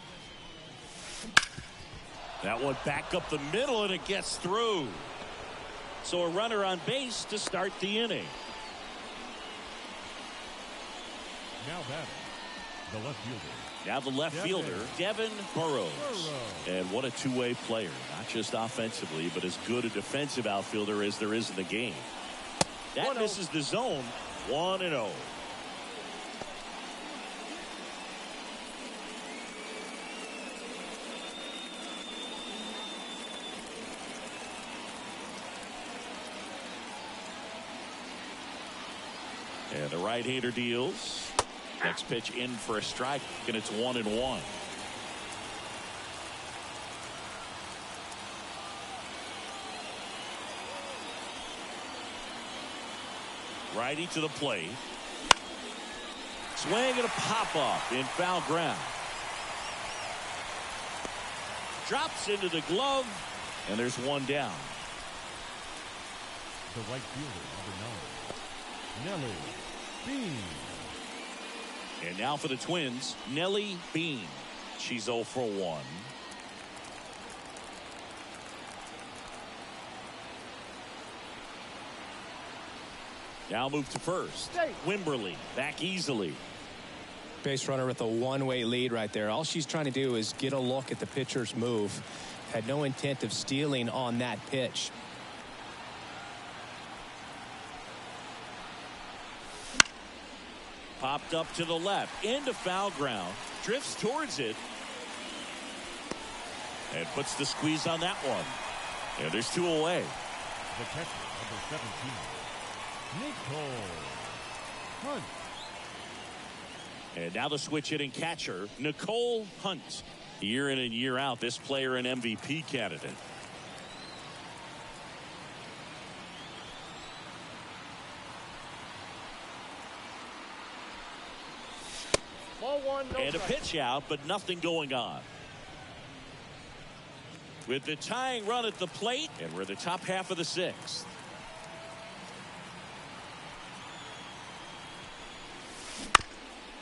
That one back up the middle, and it gets through. So a runner on base to start the inning. Now batting, the left fielder. Now the left fielder, Devin Burrows. And what a two-way player. Not just offensively, but as good a defensive outfielder as there is in the game. That misses the zone. 1-0. And the right-hander deals. Next pitch in for a strike, and it's 1-1. Righty to the plate. Swing and a pop-up in foul ground. Drops into the glove, and there's one down. The right fielder, number 9, Nelly Bean. And now for the Twins, Nelly Bean. She's 0 for 1. Now move to first. Wimberly back easily. Base runner with a one-way lead right there. All she's trying to do is get a look at the pitcher's move. Had no intent of stealing on that pitch. Popped up to the left, into foul ground, drifts towards it, and puts the squeeze on that one. And there's 2 away. The catcher, number 17, Nicole Hunt. And now the switch hitting catcher, Nicole Hunt. Year in and year out, this player an MVP candidate. Ball 1, no And a strike. pitch out, but nothing going on. With the tying run at the plate, and we're the top half of the 6th.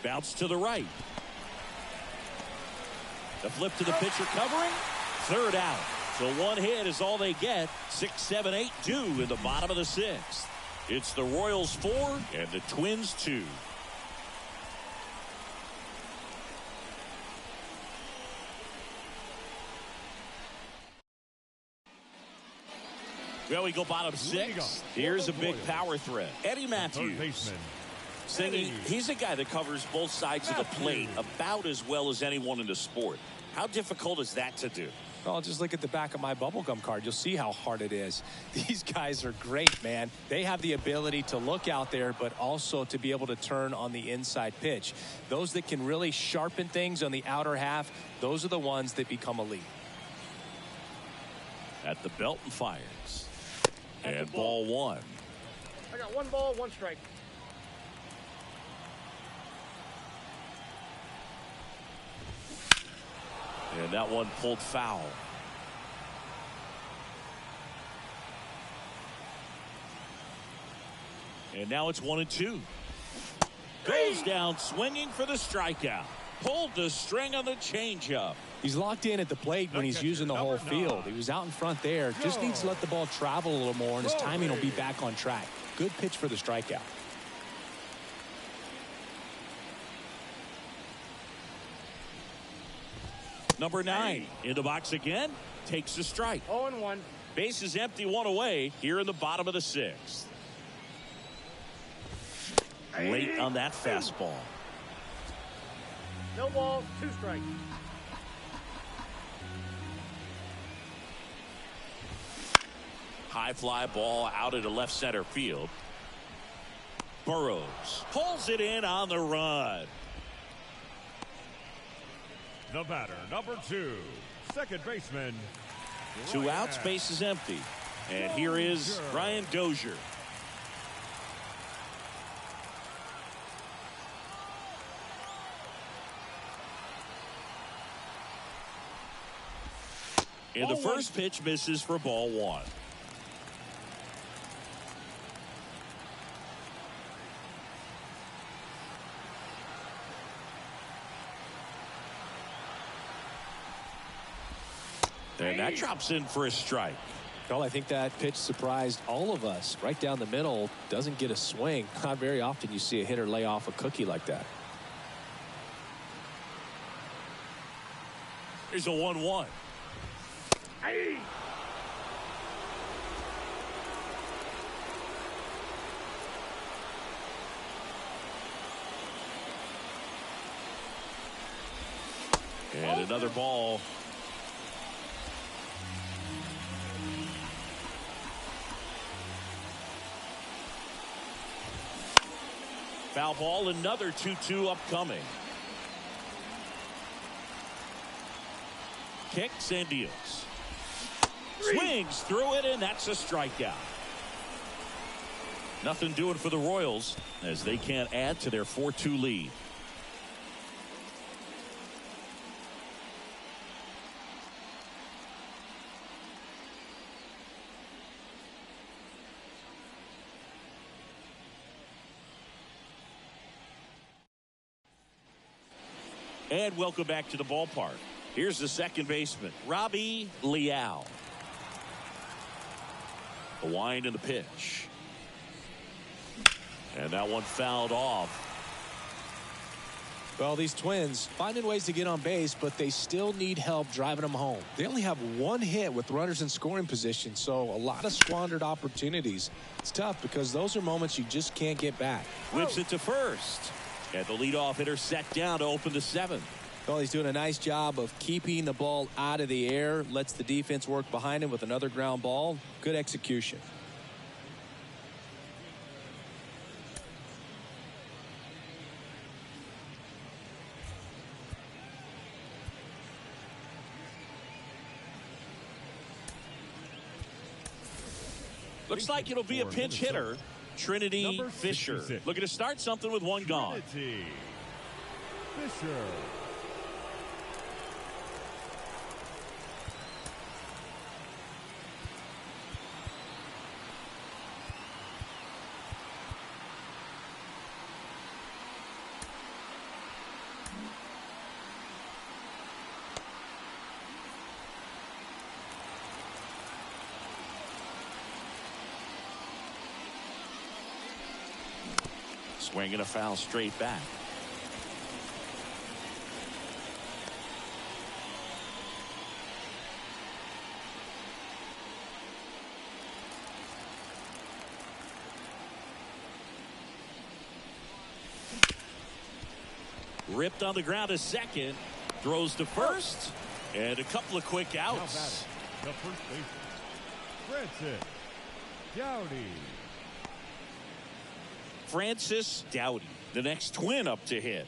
Bounce to the right. The flip to the pitcher covering. 3rd out. So 1 hit is all they get. 6, 7, 8 do in the bottom of the 6th. It's the Royals 4 and the Twins 2. Well, we go bottom 6. Here's a big power threat. Eddie Matthews. Singing, he's a guy that covers both sides of the plate about as well as anyone in the sport. How difficult is that to do? Well, just look at the back of my bubblegum card. You'll see how hard it is. These guys are great, man. They have the ability to look out there, but also to be able to turn on the inside pitch. Those that can really sharpen things on the outer half, those are the ones that become elite. At the belt and fires. And ball 1. I got 1 ball, 1 strike. And that one pulled foul. And now it's 1-2. Goes down swinging for the strikeout. Pulled the string on the changeup. He's locked in at the plate when he's using the whole field. He was out in front there. Just needs to let the ball travel a little more, and his timing will be back on track. Good pitch for the strikeout. Number 9 in the box again, takes a strike. 0-1. Base is empty, one away here in the bottom of the 6th. Late on that fastball. No balls, 2 strikes. High fly ball out into left center field. Burrows pulls it in on the run. The batter, number 2, second baseman. 2 outs, base is empty. And here is Brian Dozier. And the first pitch misses for ball 1. And that drops in for a strike. Well, I think that pitch surprised all of us. Right down the middle, doesn't get a swing. Not very often you see a hitter lay off a cookie like that. Here's a 1-1. Hey. And another ball. Foul ball, another 2-2 upcoming. Kicks and deals. Swings through it, and that's a strikeout. Nothing doing for the Royals as they can't add to their 4-2 lead. And welcome back to the ballpark. Here's the second baseman, Robbie Leal. The wind and the pitch. And that one fouled off. Well, these Twins finding ways to get on base, but they still need help driving them home. They only have 1 hit with runners in scoring position, so a lot of squandered opportunities. It's tough because those are moments you just can't get back. Whips it to first. And the leadoff hitter set down to open the 7th. Well, he's doing a nice job of keeping the ball out of the air. Lets the defense work behind him with another ground ball. Good execution. Looks like it'll be a pinch hitter. Trinity Fisher looking to start something with 1 gone. Trinity Fisher. Swinging a foul straight back. Ripped on the ground to second. Throws to first. And a couple of quick outs. The first baseman, Francis Doughty. Francis Doughty, the next Twin up to hit.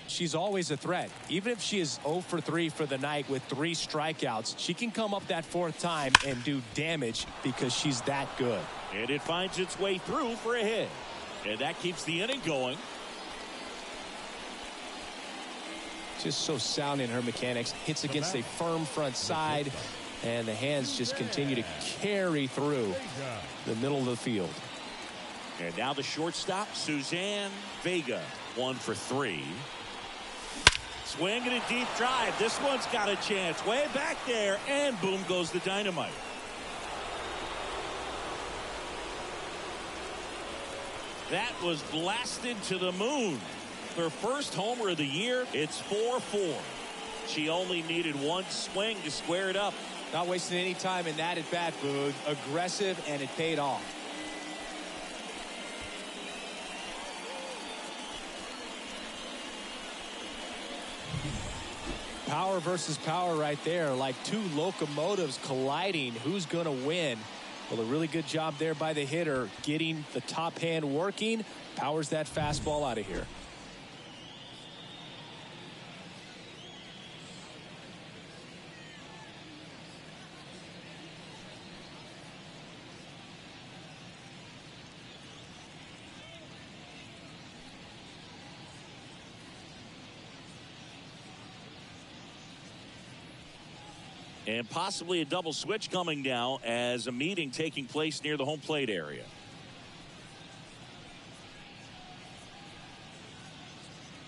She's always a threat. Even if she is 0 for 3 for the night with 3 strikeouts, she can come up that 4th time and do damage because she's that good. And it finds its way through for a hit. And that keeps the inning going. Just so sound in her mechanics. Hits against a firm front side, and the hands just continue to carry through the middle of the field. And now the shortstop, Suzanne Vega, 1 for 3. Swinging a deep drive. This one's got a chance. Way back there, and boom goes the dynamite. That was blasted to the moon. Their first homer of the year. It's 4-4. She only needed one swing to square it up. Not wasting any time in that at bat, Boog. Aggressive, and it paid off. Power versus power right there, like two locomotives colliding. Who's going to win? Well, a really good job there by the hitter, getting the top hand working. Powers that fastball out of here. And possibly a double switch coming now as a meeting taking place near the home plate area.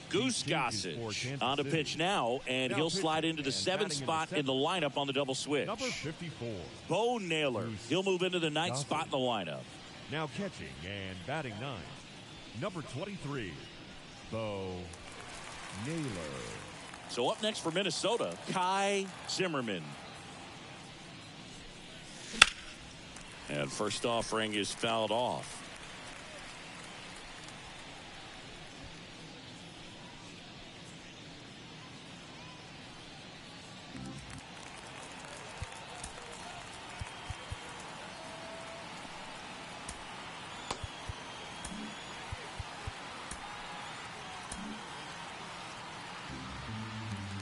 Goose Gossage on the pitch now, and he'll slide into the seventh spot in the lineup on the double switch. Number 54. Bo Naylor, he'll move into the ninth spot in the lineup. Now catching and batting ninth, number 23, Bo Naylor. So up next for Minnesota, Kai Zimmerman. And first offering is fouled off.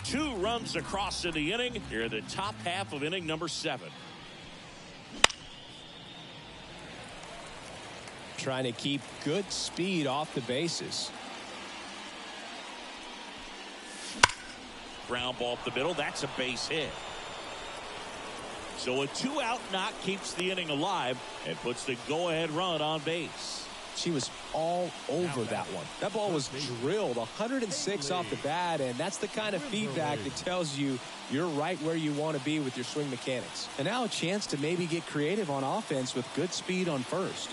Two runs across in the inning. Here in the top half of inning number 7. Trying to keep good speed off the bases. Ground ball up the middle. That's a base hit. So a 2-out knock keeps the inning alive and puts the go-ahead run on base. She was all over that one. That ball was drilled 106 off the bat, and that's the kind of feedback that tells you you're right where you want to be with your swing mechanics. And now a chance to maybe get creative on offense with good speed on first.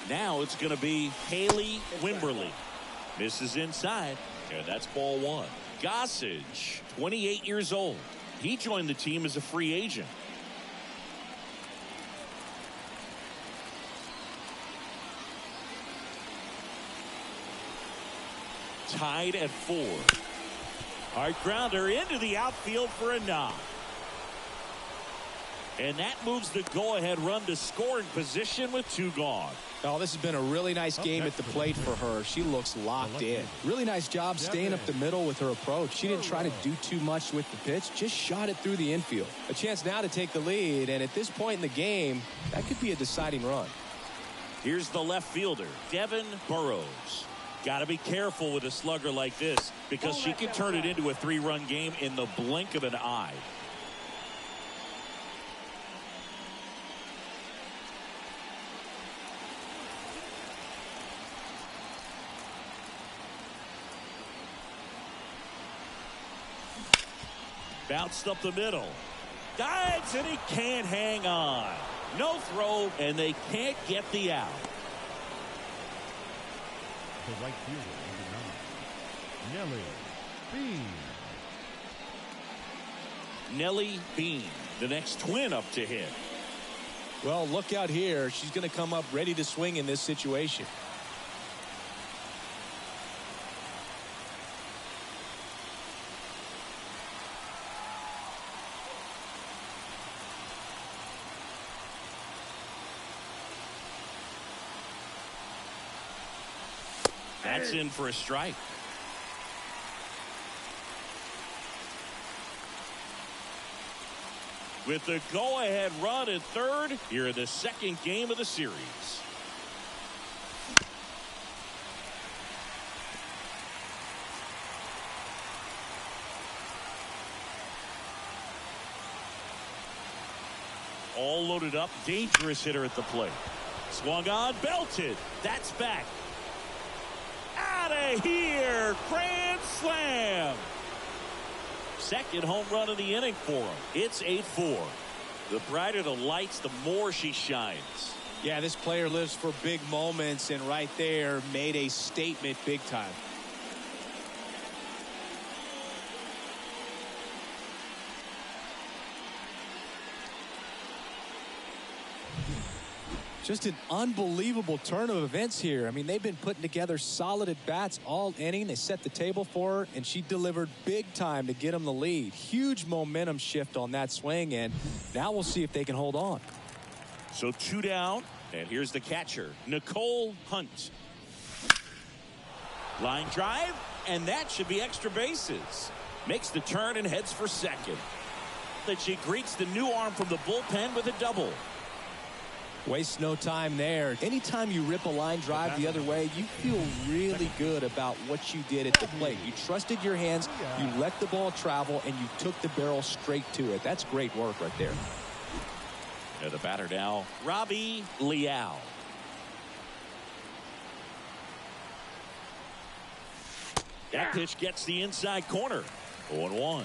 Now it's going to be Haley Wimberly. Misses inside, and that's ball 1. Gossage, 28 years old. He joined the team as a free agent. Tied at 4. Hard grounder into the outfield for a knock. And that moves the go-ahead run to scoring position with 2 gone. Oh, this has been a really nice game at the plate for her. She looks locked in. Really nice job staying up the middle with her approach. She didn't try to do too much with the pitch, just shot it through the infield. A chance now to take the lead, and at this point in the game, that could be a deciding run. Here's the left fielder, Devin Burrows. Got to be careful with a slugger like this because she can turn it into a 3-run game in the blink of an eye. Bounced up the middle. Dives, and he can't hang on. No throw, and they can't get the out. The right fielder, number 9, Nellie Bean. Nellie Bean, the next twin up to hit. Well, look out here. She's going to come up ready to swing in this situation. That's in for a strike. With the go-ahead run at third, here in the second game of the series. All loaded up, dangerous hitter at the plate. Swung on, belted. That's back. Out of here, grand slam. Second home run of the inning for him. It's 8-4. The brighter the lights, the more she shines. Yeah, this player lives for big moments, and right there made a statement big time. Just an unbelievable turn of events here. I mean, they've been putting together solid at-bats all inning. They set the table for her, and she delivered big time to get them the lead. Huge momentum shift on that swing, and now we'll see if they can hold on. So 2 down, and here's the catcher, Nicole Hunt. Line drive, and that should be extra bases. Makes the turn and heads for second. That she greets the new arm from the bullpen with a double. Waste no time there. Anytime you rip a line drive the other way, you feel really good about what you did at the plate. You trusted your hands, you let the ball travel, and you took the barrel straight to it. That's great work right there. And the batter now, Robbie Liao. That pitch gets the inside corner. 0-1.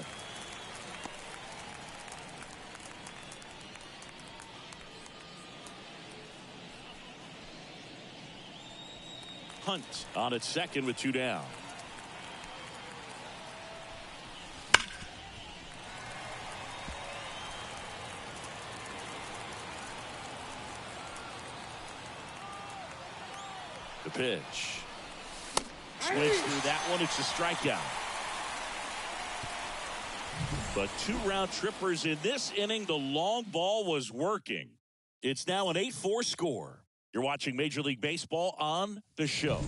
Hunt on its second with 2 down. The pitch. Swings through that one. It's a strikeout. But 2 round trippers in this inning. The long ball was working. It's now an 8-4 score. You're watching Major League Baseball on The Show.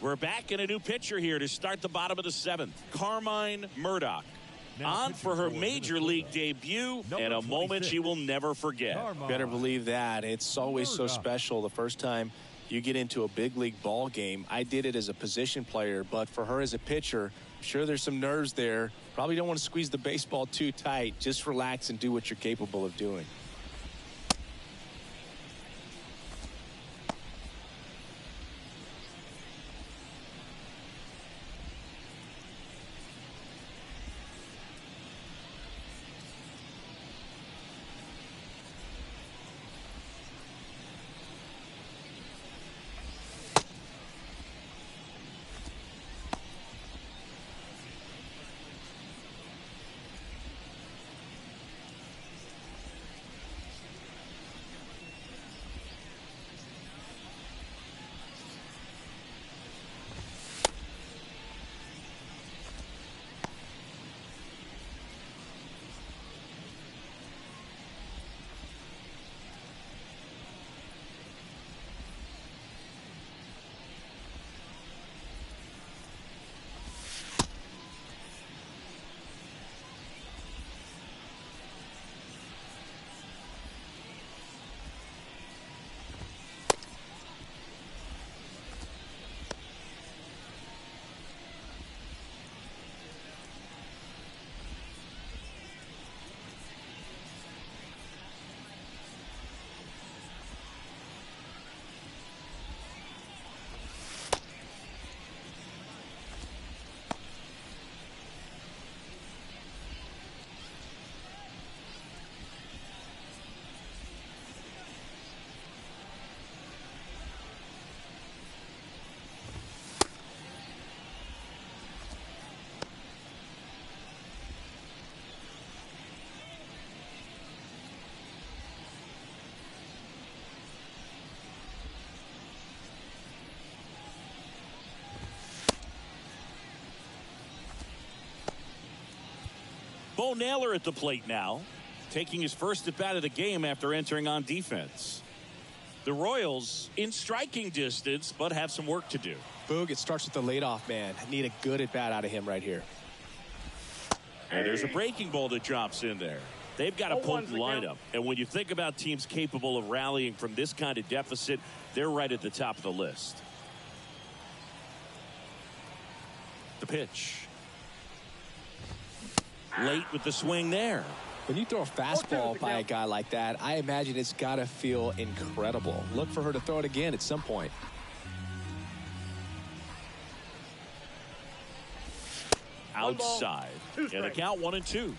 We're back in a new pitcher here to start the bottom of the 7th. Carmine Murdoch. On for her major league debut, and a moment she will never forget. Better believe that. It's always so special the first time you get into a big league ball game. I did it as a position player, but for her as a pitcher, I'm sure there's some nerves there. Probably don't want to squeeze the baseball too tight. Just relax and do what you're capable of doing. Bo Naylor at the plate now, taking his first at bat of the game after entering on defense. The Royals in striking distance, but have some work to do. Boog, it starts with the leadoff man. Need a good at bat out of him right here. And there's a breaking ball that drops in there. They've got a potent lineup. And when you think about teams capable of rallying from this kind of deficit, they're right at the top of the list. The pitch. Late with the swing there. When you throw a fastball by a guy like that, I imagine it's got to feel incredible. Look for her to throw it again at some point. Outside. And a count 1-2.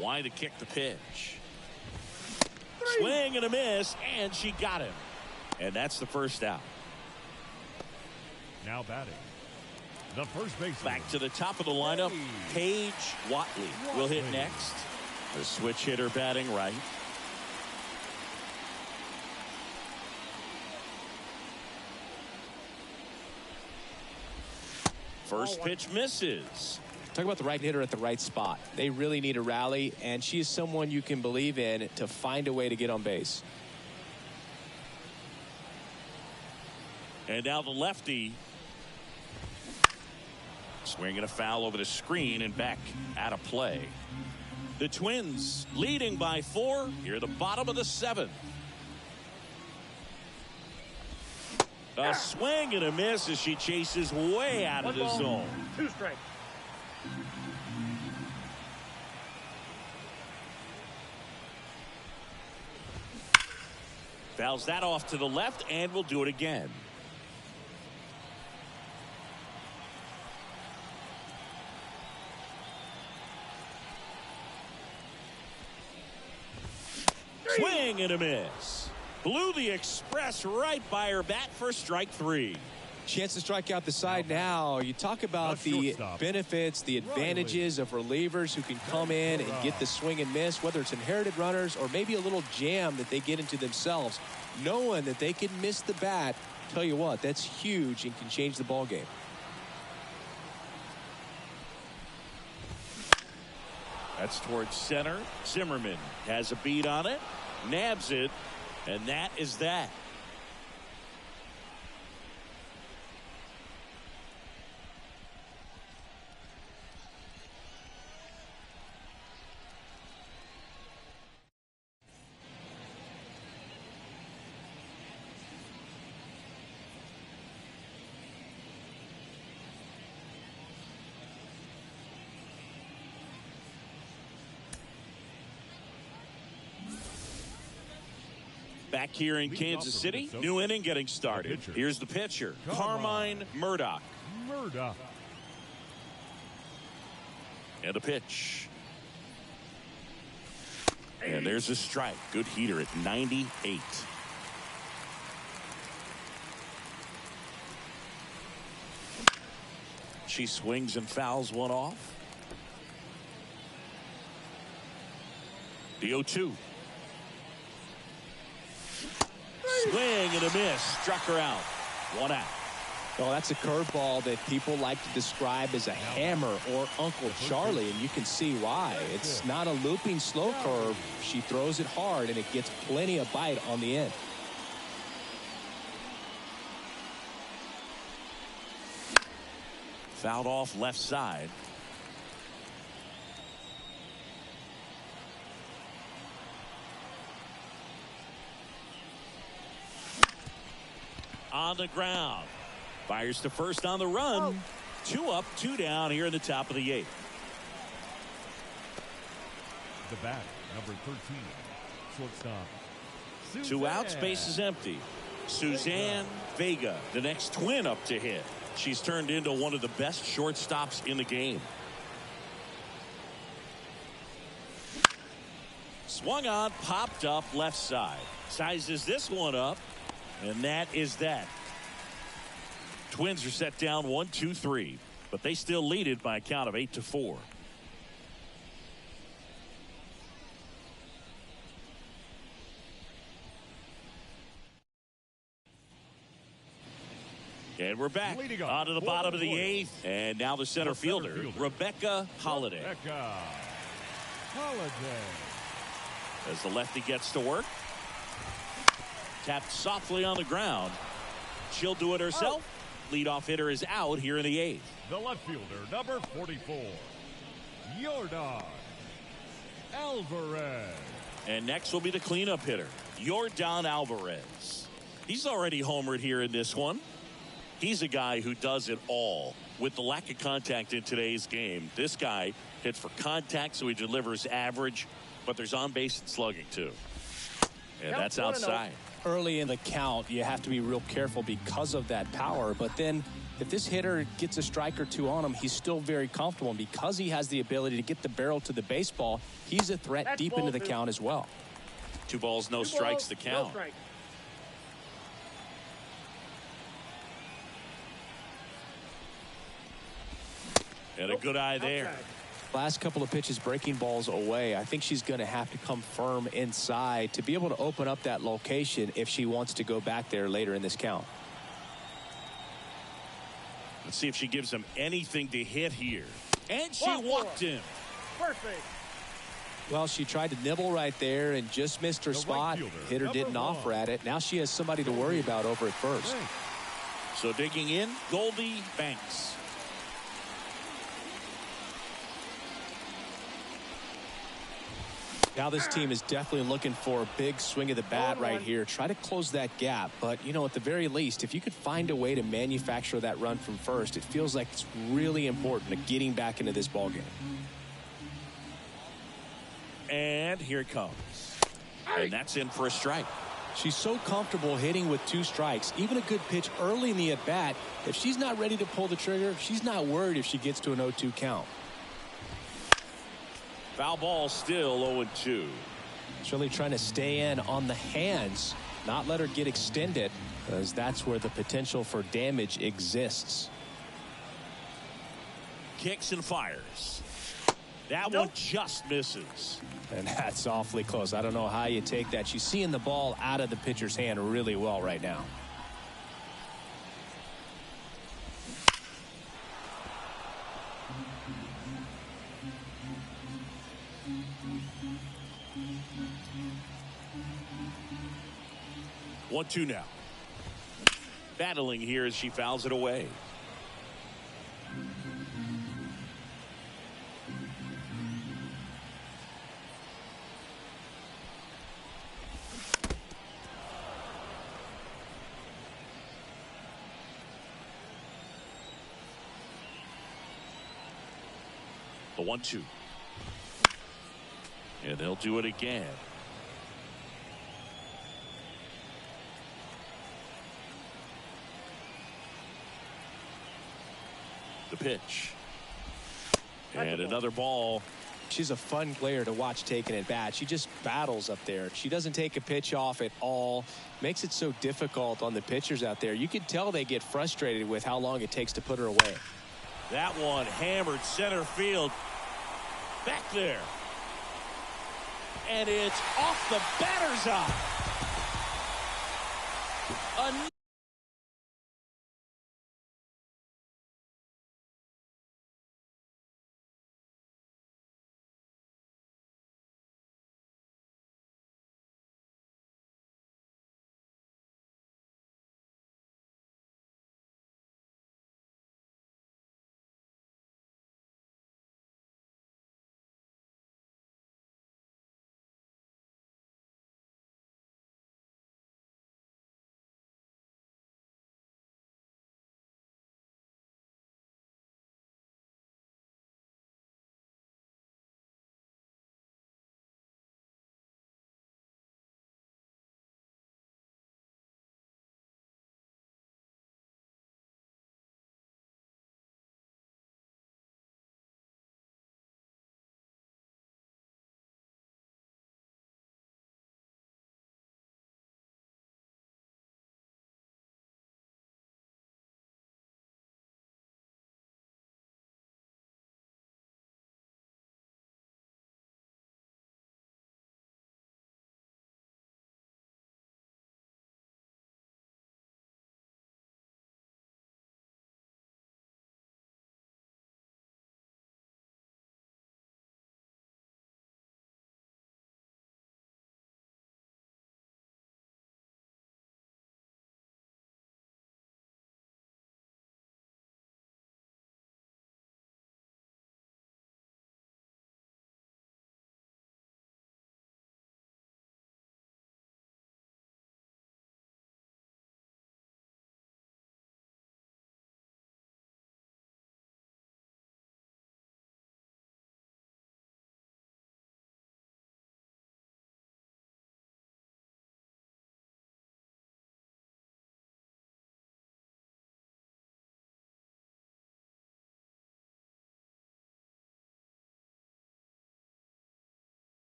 Kawhi to kick the pitch. Swing and a miss, and she got him. And that's the first out. Now batting, the first baseman. Back to the top of the lineup, Paige Watley will hit next. The switch hitter batting right. First pitch misses. Talk about the right hitter at the right spot. They really need a rally, and she is someone you can believe in to find a way to get on base. And now the lefty. Swinging a foul over the screen and back out of play. The Twins leading by 4 here, the bottom of the 7th. A swing and a miss as she chases way out of the zone. 2 strikes. Fouls that off to the left and will do it again. Swing and a miss. Blew the express right by her bat for strike 3. Chance to strike out the side now. You talk about the benefits, the advantages of relievers who can come in and get the swing and miss, whether it's inherited runners or maybe a little jam that they get into themselves. Knowing that they can miss the bat, tell you what, that's huge and can change the ball game. That's towards center. Zimmerman has a beat on it, nabs it, and that is that. Back here in Kansas City, new inning getting started. Here's the pitcher, Carmine Murdoch. And a pitch. And there's a strike. Good heater at 98. She swings and fouls one off. The 0-2. Swing and a miss. Struck her out. 1 out. Well, that's a curveball that people like to describe as a hammer or Uncle Charlie, and you can see why. It's not a looping slow curve. She throws it hard, and it gets plenty of bite on the end. Fouled off left side. On the ground. Fires to first on the run. 2 up, 2 down here in the top of the 8th. The bat, number 13, shortstop. 2 outs, base is empty. Suzanne Vega, the next Twin up to hit. She's turned into one of the best shortstops in the game. Swung on, popped up left side. Sizes this one up. And that is that. Twins are set down 1-2-3, but they still lead it by a count of 8-4. And we're back on to the bottom of the 8th, and now the center fielder, Rebecca Holiday. As the lefty gets to work. Tapped softly on the ground. She'll do it herself. Leadoff hitter is out here in the 8th. The left fielder, number 44, Yordan Alvarez. And next will be the cleanup hitter, Yordan Alvarez. He's already homered here in this one. He's a guy who does it all. With the lack of contact in today's game, this guy hits for contact, so he delivers average, but there's on base and slugging too. And that's outside. Early in the count, you have to be real careful because of that power, but then if this hitter gets a strike or two on him, he's still very comfortable. And because he has the ability to get the barrel to the baseball, he's a threat That's deep ball into the two. count as well. 2 balls, no strikes to count. No strike. And a good eye there. Outside. Last couple of pitches breaking balls away. I think she's going to have to come firm inside to be able to open up that location if she wants to go back there later in this count. Let's see if she gives him anything to hit here. And she Walk walked four. him. First base. Well, she tried to nibble right there and just missed her The right spot. fielder, Hitter number didn't offer one. at it. Now she has somebody to worry about over at first. So digging in, Goldie Banks. Now this team is definitely looking for a big swing of the bat right here. Try to close that gap. But, you know, at the very least, if you could find a way to manufacture that run from first, it feels like it's really important to getting back into this ballgame. And here it comes. And that's in for a strike. She's so comfortable hitting with 2 strikes. Even a good pitch early in the at-bat, if she's not ready to pull the trigger, she's not worried if she gets to an 0-2 count. Foul ball, still 0-2. She's really trying to stay in on the hands, not let her get extended, because that's where the potential for damage exists. Kicks and fires. That one just misses. And that's awfully close. I don't know how you take that. She's seeing the ball out of the pitcher's hand really well right now. One, two now. Battling here as she fouls it away. The 1-2. And they'll do it again. The pitch. And another ball. She's a fun player to watch taking at bat. She just battles up there. She doesn't take a pitch off at all. Makes it so difficult on the pitchers out there. You can tell they get frustrated with how long it takes to put her away. That one hammered center field. Back there. And it's off the batter's eye.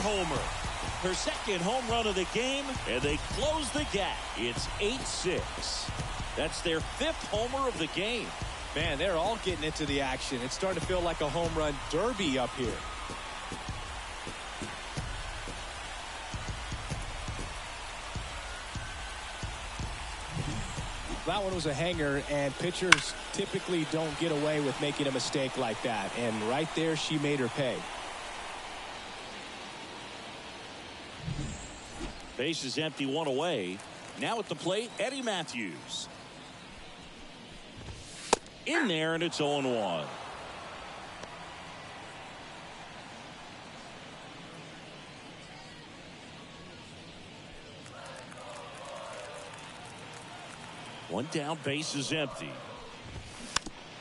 homer. Her second home run of the game, and they close the gap. It's 8-6. That's their 5th homer of the game. Man, they're all getting into the action. It's starting to feel like a home run derby up here. That one was a hanger, and pitchers typically don't get away with making a mistake like that. And right there, she made her pay. Base is empty, 1 away. Now at the plate, Eddie Matthews. In there, and it's 0-1. One down, base is empty.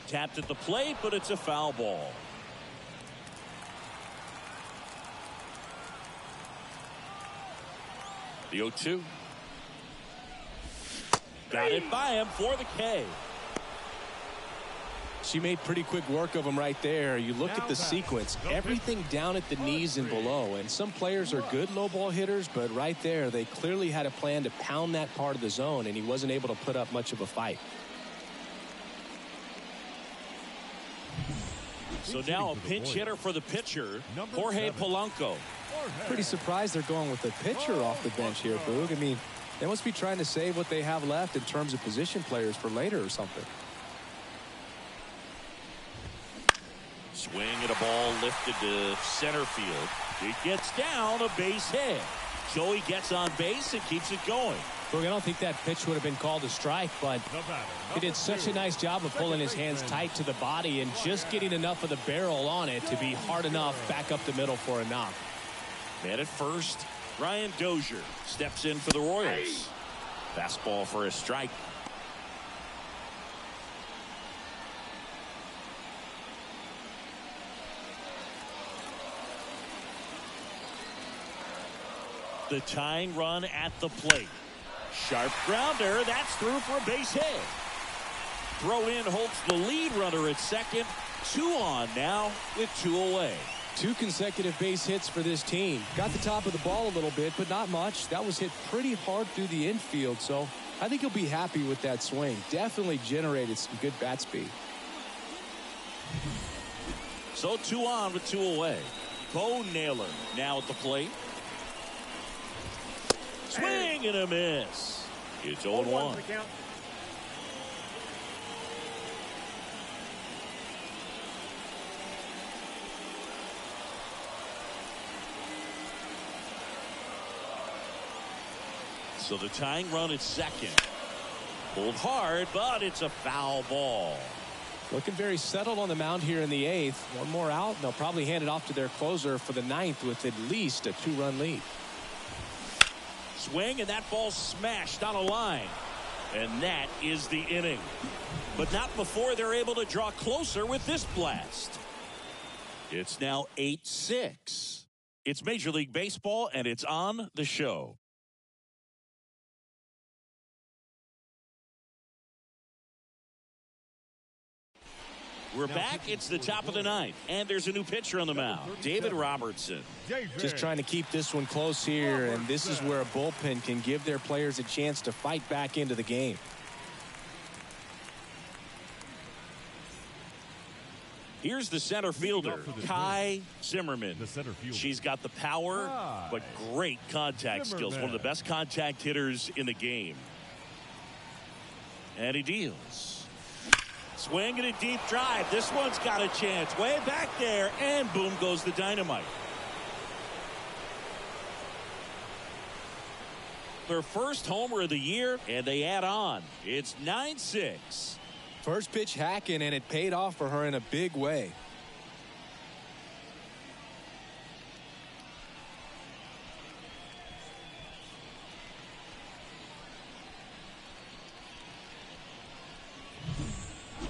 Tapped at the plate, but it's a foul ball. The 0-2. Got it by him for the K. She made pretty quick work of him right there. You look at the sequence, everything down at the knees and below. And some players are good low ball hitters, but right there, they clearly had a plan to pound that part of the zone, and he wasn't able to put up much of a fight. So now a pinch hitter for the pitcher, Jorge Polanco. Pretty surprised they're going with a pitcher off the bench here, Boog. I mean, they must be trying to save what they have left in terms of position players for later or something. Swing at a ball lifted to center field. It gets down, a base hit. Joey gets on base and keeps it going. Look, I don't think that pitch would have been called a strike, but he did such a nice job of pulling his hands tight to the body and just getting enough of the barrel on it to be hard enough back up the middle for a knock. Man at first, Ryan Dozier steps in for the Royals. Fastball for a strike. The tying run at the plate. Sharp grounder. That's through for a base hit. Throw in holds the lead runner at second. 2 on now with 2 away. 2 consecutive base hits for this team. Got the top of the ball a little bit, but not much. That was hit pretty hard through the infield, so I think he'll be happy with that swing. Definitely generated some good bat speed. So 2 on with 2 away. Bo Naylor now at the plate. Swing and a miss. It's 0-1. So the tying run at second. Pulled hard, but it's a foul ball. Looking very settled on the mound here in the 8th. One more out, and they'll probably hand it off to their closer for the 9th with at least a 2-run lead. Swing, and that ball smashed on a line. And that is the inning. But not before they're able to draw closer with this blast. It's now 8-6. It's Major League Baseball, and it's on the show. We're back. It's the top of the 9th, and there's a new pitcher on the mound, David Robertson. Just trying to keep this one close here, and this is where a bullpen can give their players a chance to fight back into the game. Here's the center fielder, Kai Zimmerman. She's got the power, but great contact skills. One of the best contact hitters in the game. And he deals. Swing and a deep drive. This one's got a chance. Way back there, and boom goes the dynamite. Their first homer of the year, and they add on. It's 9-6. First pitch hacking, and it paid off for her in a big way.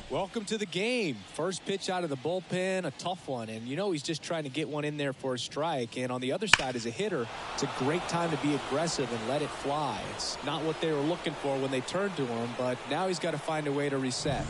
Welcome to the game. First pitch out of the bullpen, a tough one. And you know he's just trying to get one in there for a strike. And on the other side, as a hitter, it's a great time to be aggressive and let it fly. It's not what they were looking for when they turned to him, but now he's got to find a way to reset.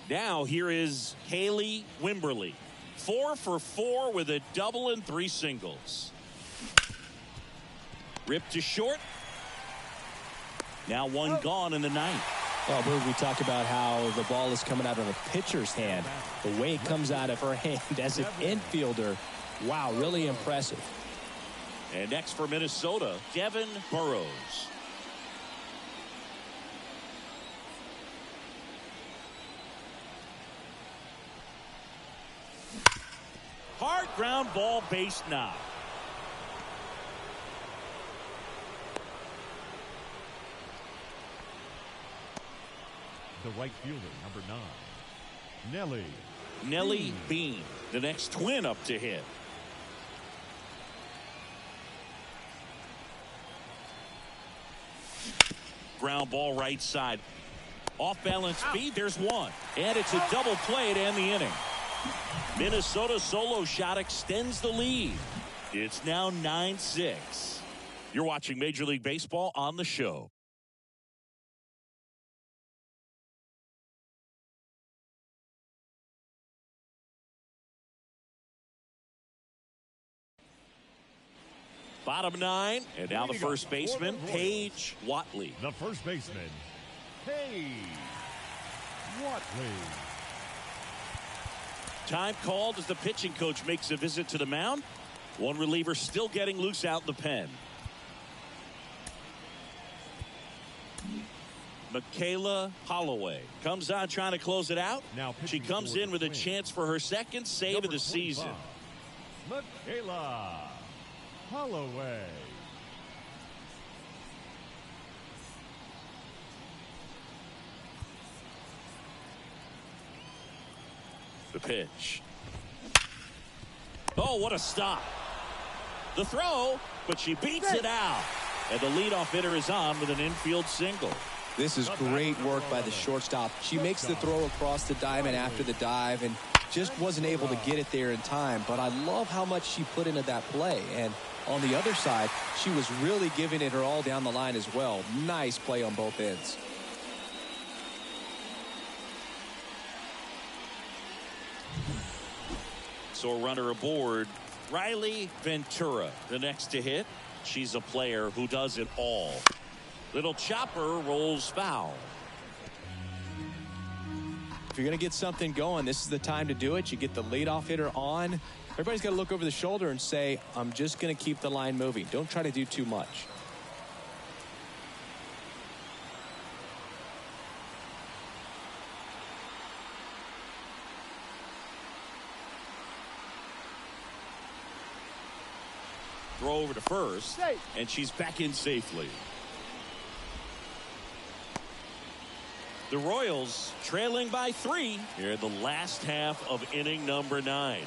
Now here is Haley Wimberly. 4 for 4 with a double and 3 singles. Ripped to short. Now one gone in the ninth. Well, Boog, we talked about how the ball is coming out of a pitcher's hand. The way it comes out of her hand as an infielder, wow, really impressive. And next for Minnesota, Devin Burrows. Hard ground ball, base knock. The right fielder, number 9, Nellie Bean, the next Twin up to hit. Ground ball right side. Off balance speed, there's one. And it's a double play to end the inning. Minnesota solo shot extends the lead. It's now 9-6. You're watching Major League Baseball on the show. Bottom 9, and now the first baseman, Paige Watley. The first baseman, Paige Watley. Time called as the pitching coach makes a visit to the mound. One reliever still getting loose out in the pen. Michaela Holloway comes on trying to close it out. Now she comes in with a chance for her second save of the season. Michaela Holloway. The pitch. Oh, what a stop. The throw, but she beats it out. And the leadoff hitter is on with an infield single. This is great work by the shortstop. She makes the throw across the diamond after the dive and just wasn't able to get it there in time. But I love how much she put into that play. And on the other side, she was really giving it her all down the line as well. Nice play on both ends. So a runner aboard, Riley Ventura, the next to hit. She's a player who does it all. Little chopper rolls foul. If you're going to get something going, this is the time to do it. You get the leadoff hitter on. Everybody's got to look over the shoulder and say, I'm just going to keep the line moving. Don't try to do too much. Throw over to first, and she's back in safely. The Royals trailing by 3 here in the last half of inning number 9.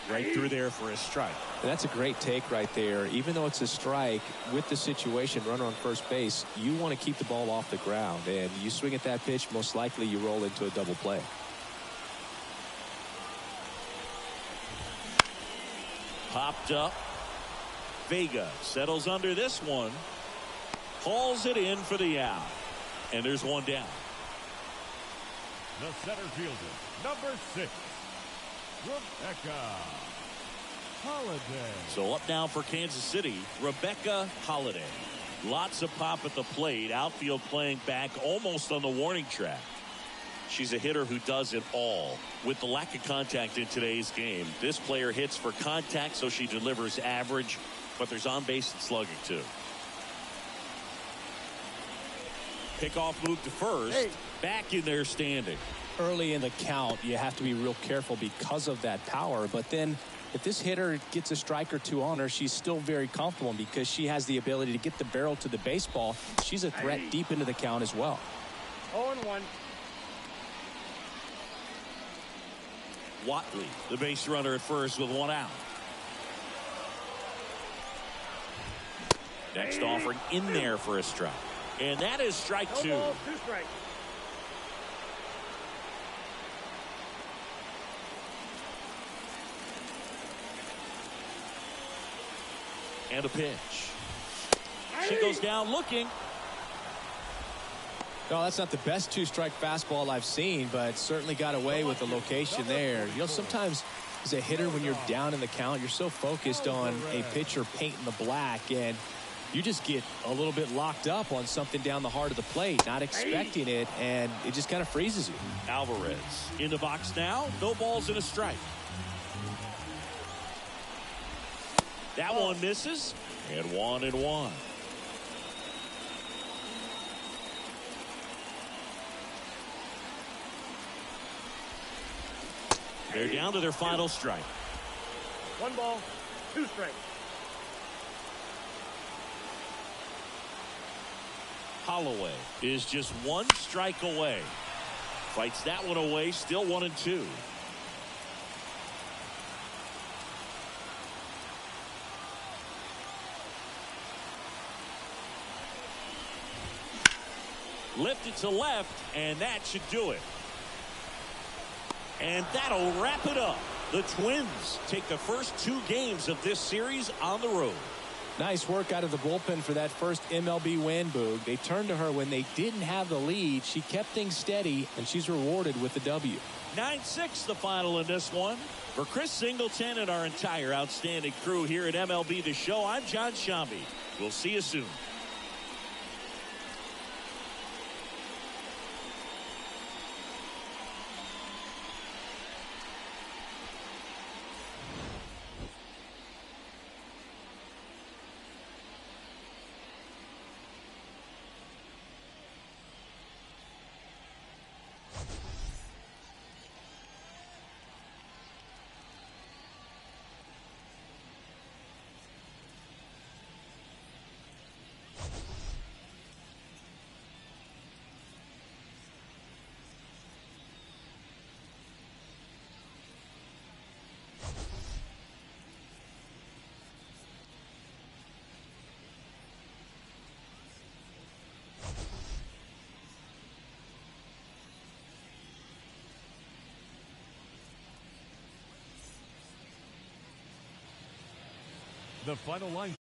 Right through there for a strike. And that's a great take right there. Even though it's a strike, with the situation, runner on first base, you want to keep the ball off the ground. And you swing at that pitch, most likely you roll into a double play. Popped up. Vega settles under this one. Hauls it in for the out. And there's one down. The center fielder, number 6, Rebecca Holiday. So up now for Kansas City, Rebecca Holiday. Lots of pop at the plate. Outfield playing back almost on the warning track. She's a hitter who does it all. With the lack of contact in today's game, this player hits for contact, so she delivers average, but there's on base and slugging too. Pickoff move to first. Back in there standing. Early in the count, you have to be real careful because of that power. But then if this hitter gets a strike or two on her, she's still very comfortable because she has the ability to get the barrel to the baseball. She's a threat deep into the count as well. 0-1. Watley, the base runner at first with one out. Next offering in there for a strike. And that is strike 2. No ball, 2 strikes. And a pitch. She goes down looking. No, that's not the best two-strike fastball I've seen, but certainly got away with the location there. You know, sometimes as a hitter, when you're down in the count, you're so focused on a pitcher painting the black, and you just get a little bit locked up on something down the heart of the plate, not expecting it, and it just kind of freezes you. Alvarez in the box now. No balls and a strike. That one misses, and 1-1. They're down to their final strike. 1 ball, 2 strikes. Holloway is just 1 strike away. Fights that one away, still 1-2. Lifted to left, and that should do it. And that'll wrap it up. The Twins take the first 2 games of this series on the road. Nice work out of the bullpen for that first MLB win, Boog. They turned to her when they didn't have the lead. She kept things steady, and she's rewarded with the W. 9-6 the final in this one. For Chris Singleton and our entire outstanding crew here at MLB The Show, I'm John Shambi. We'll see you soon. The final line.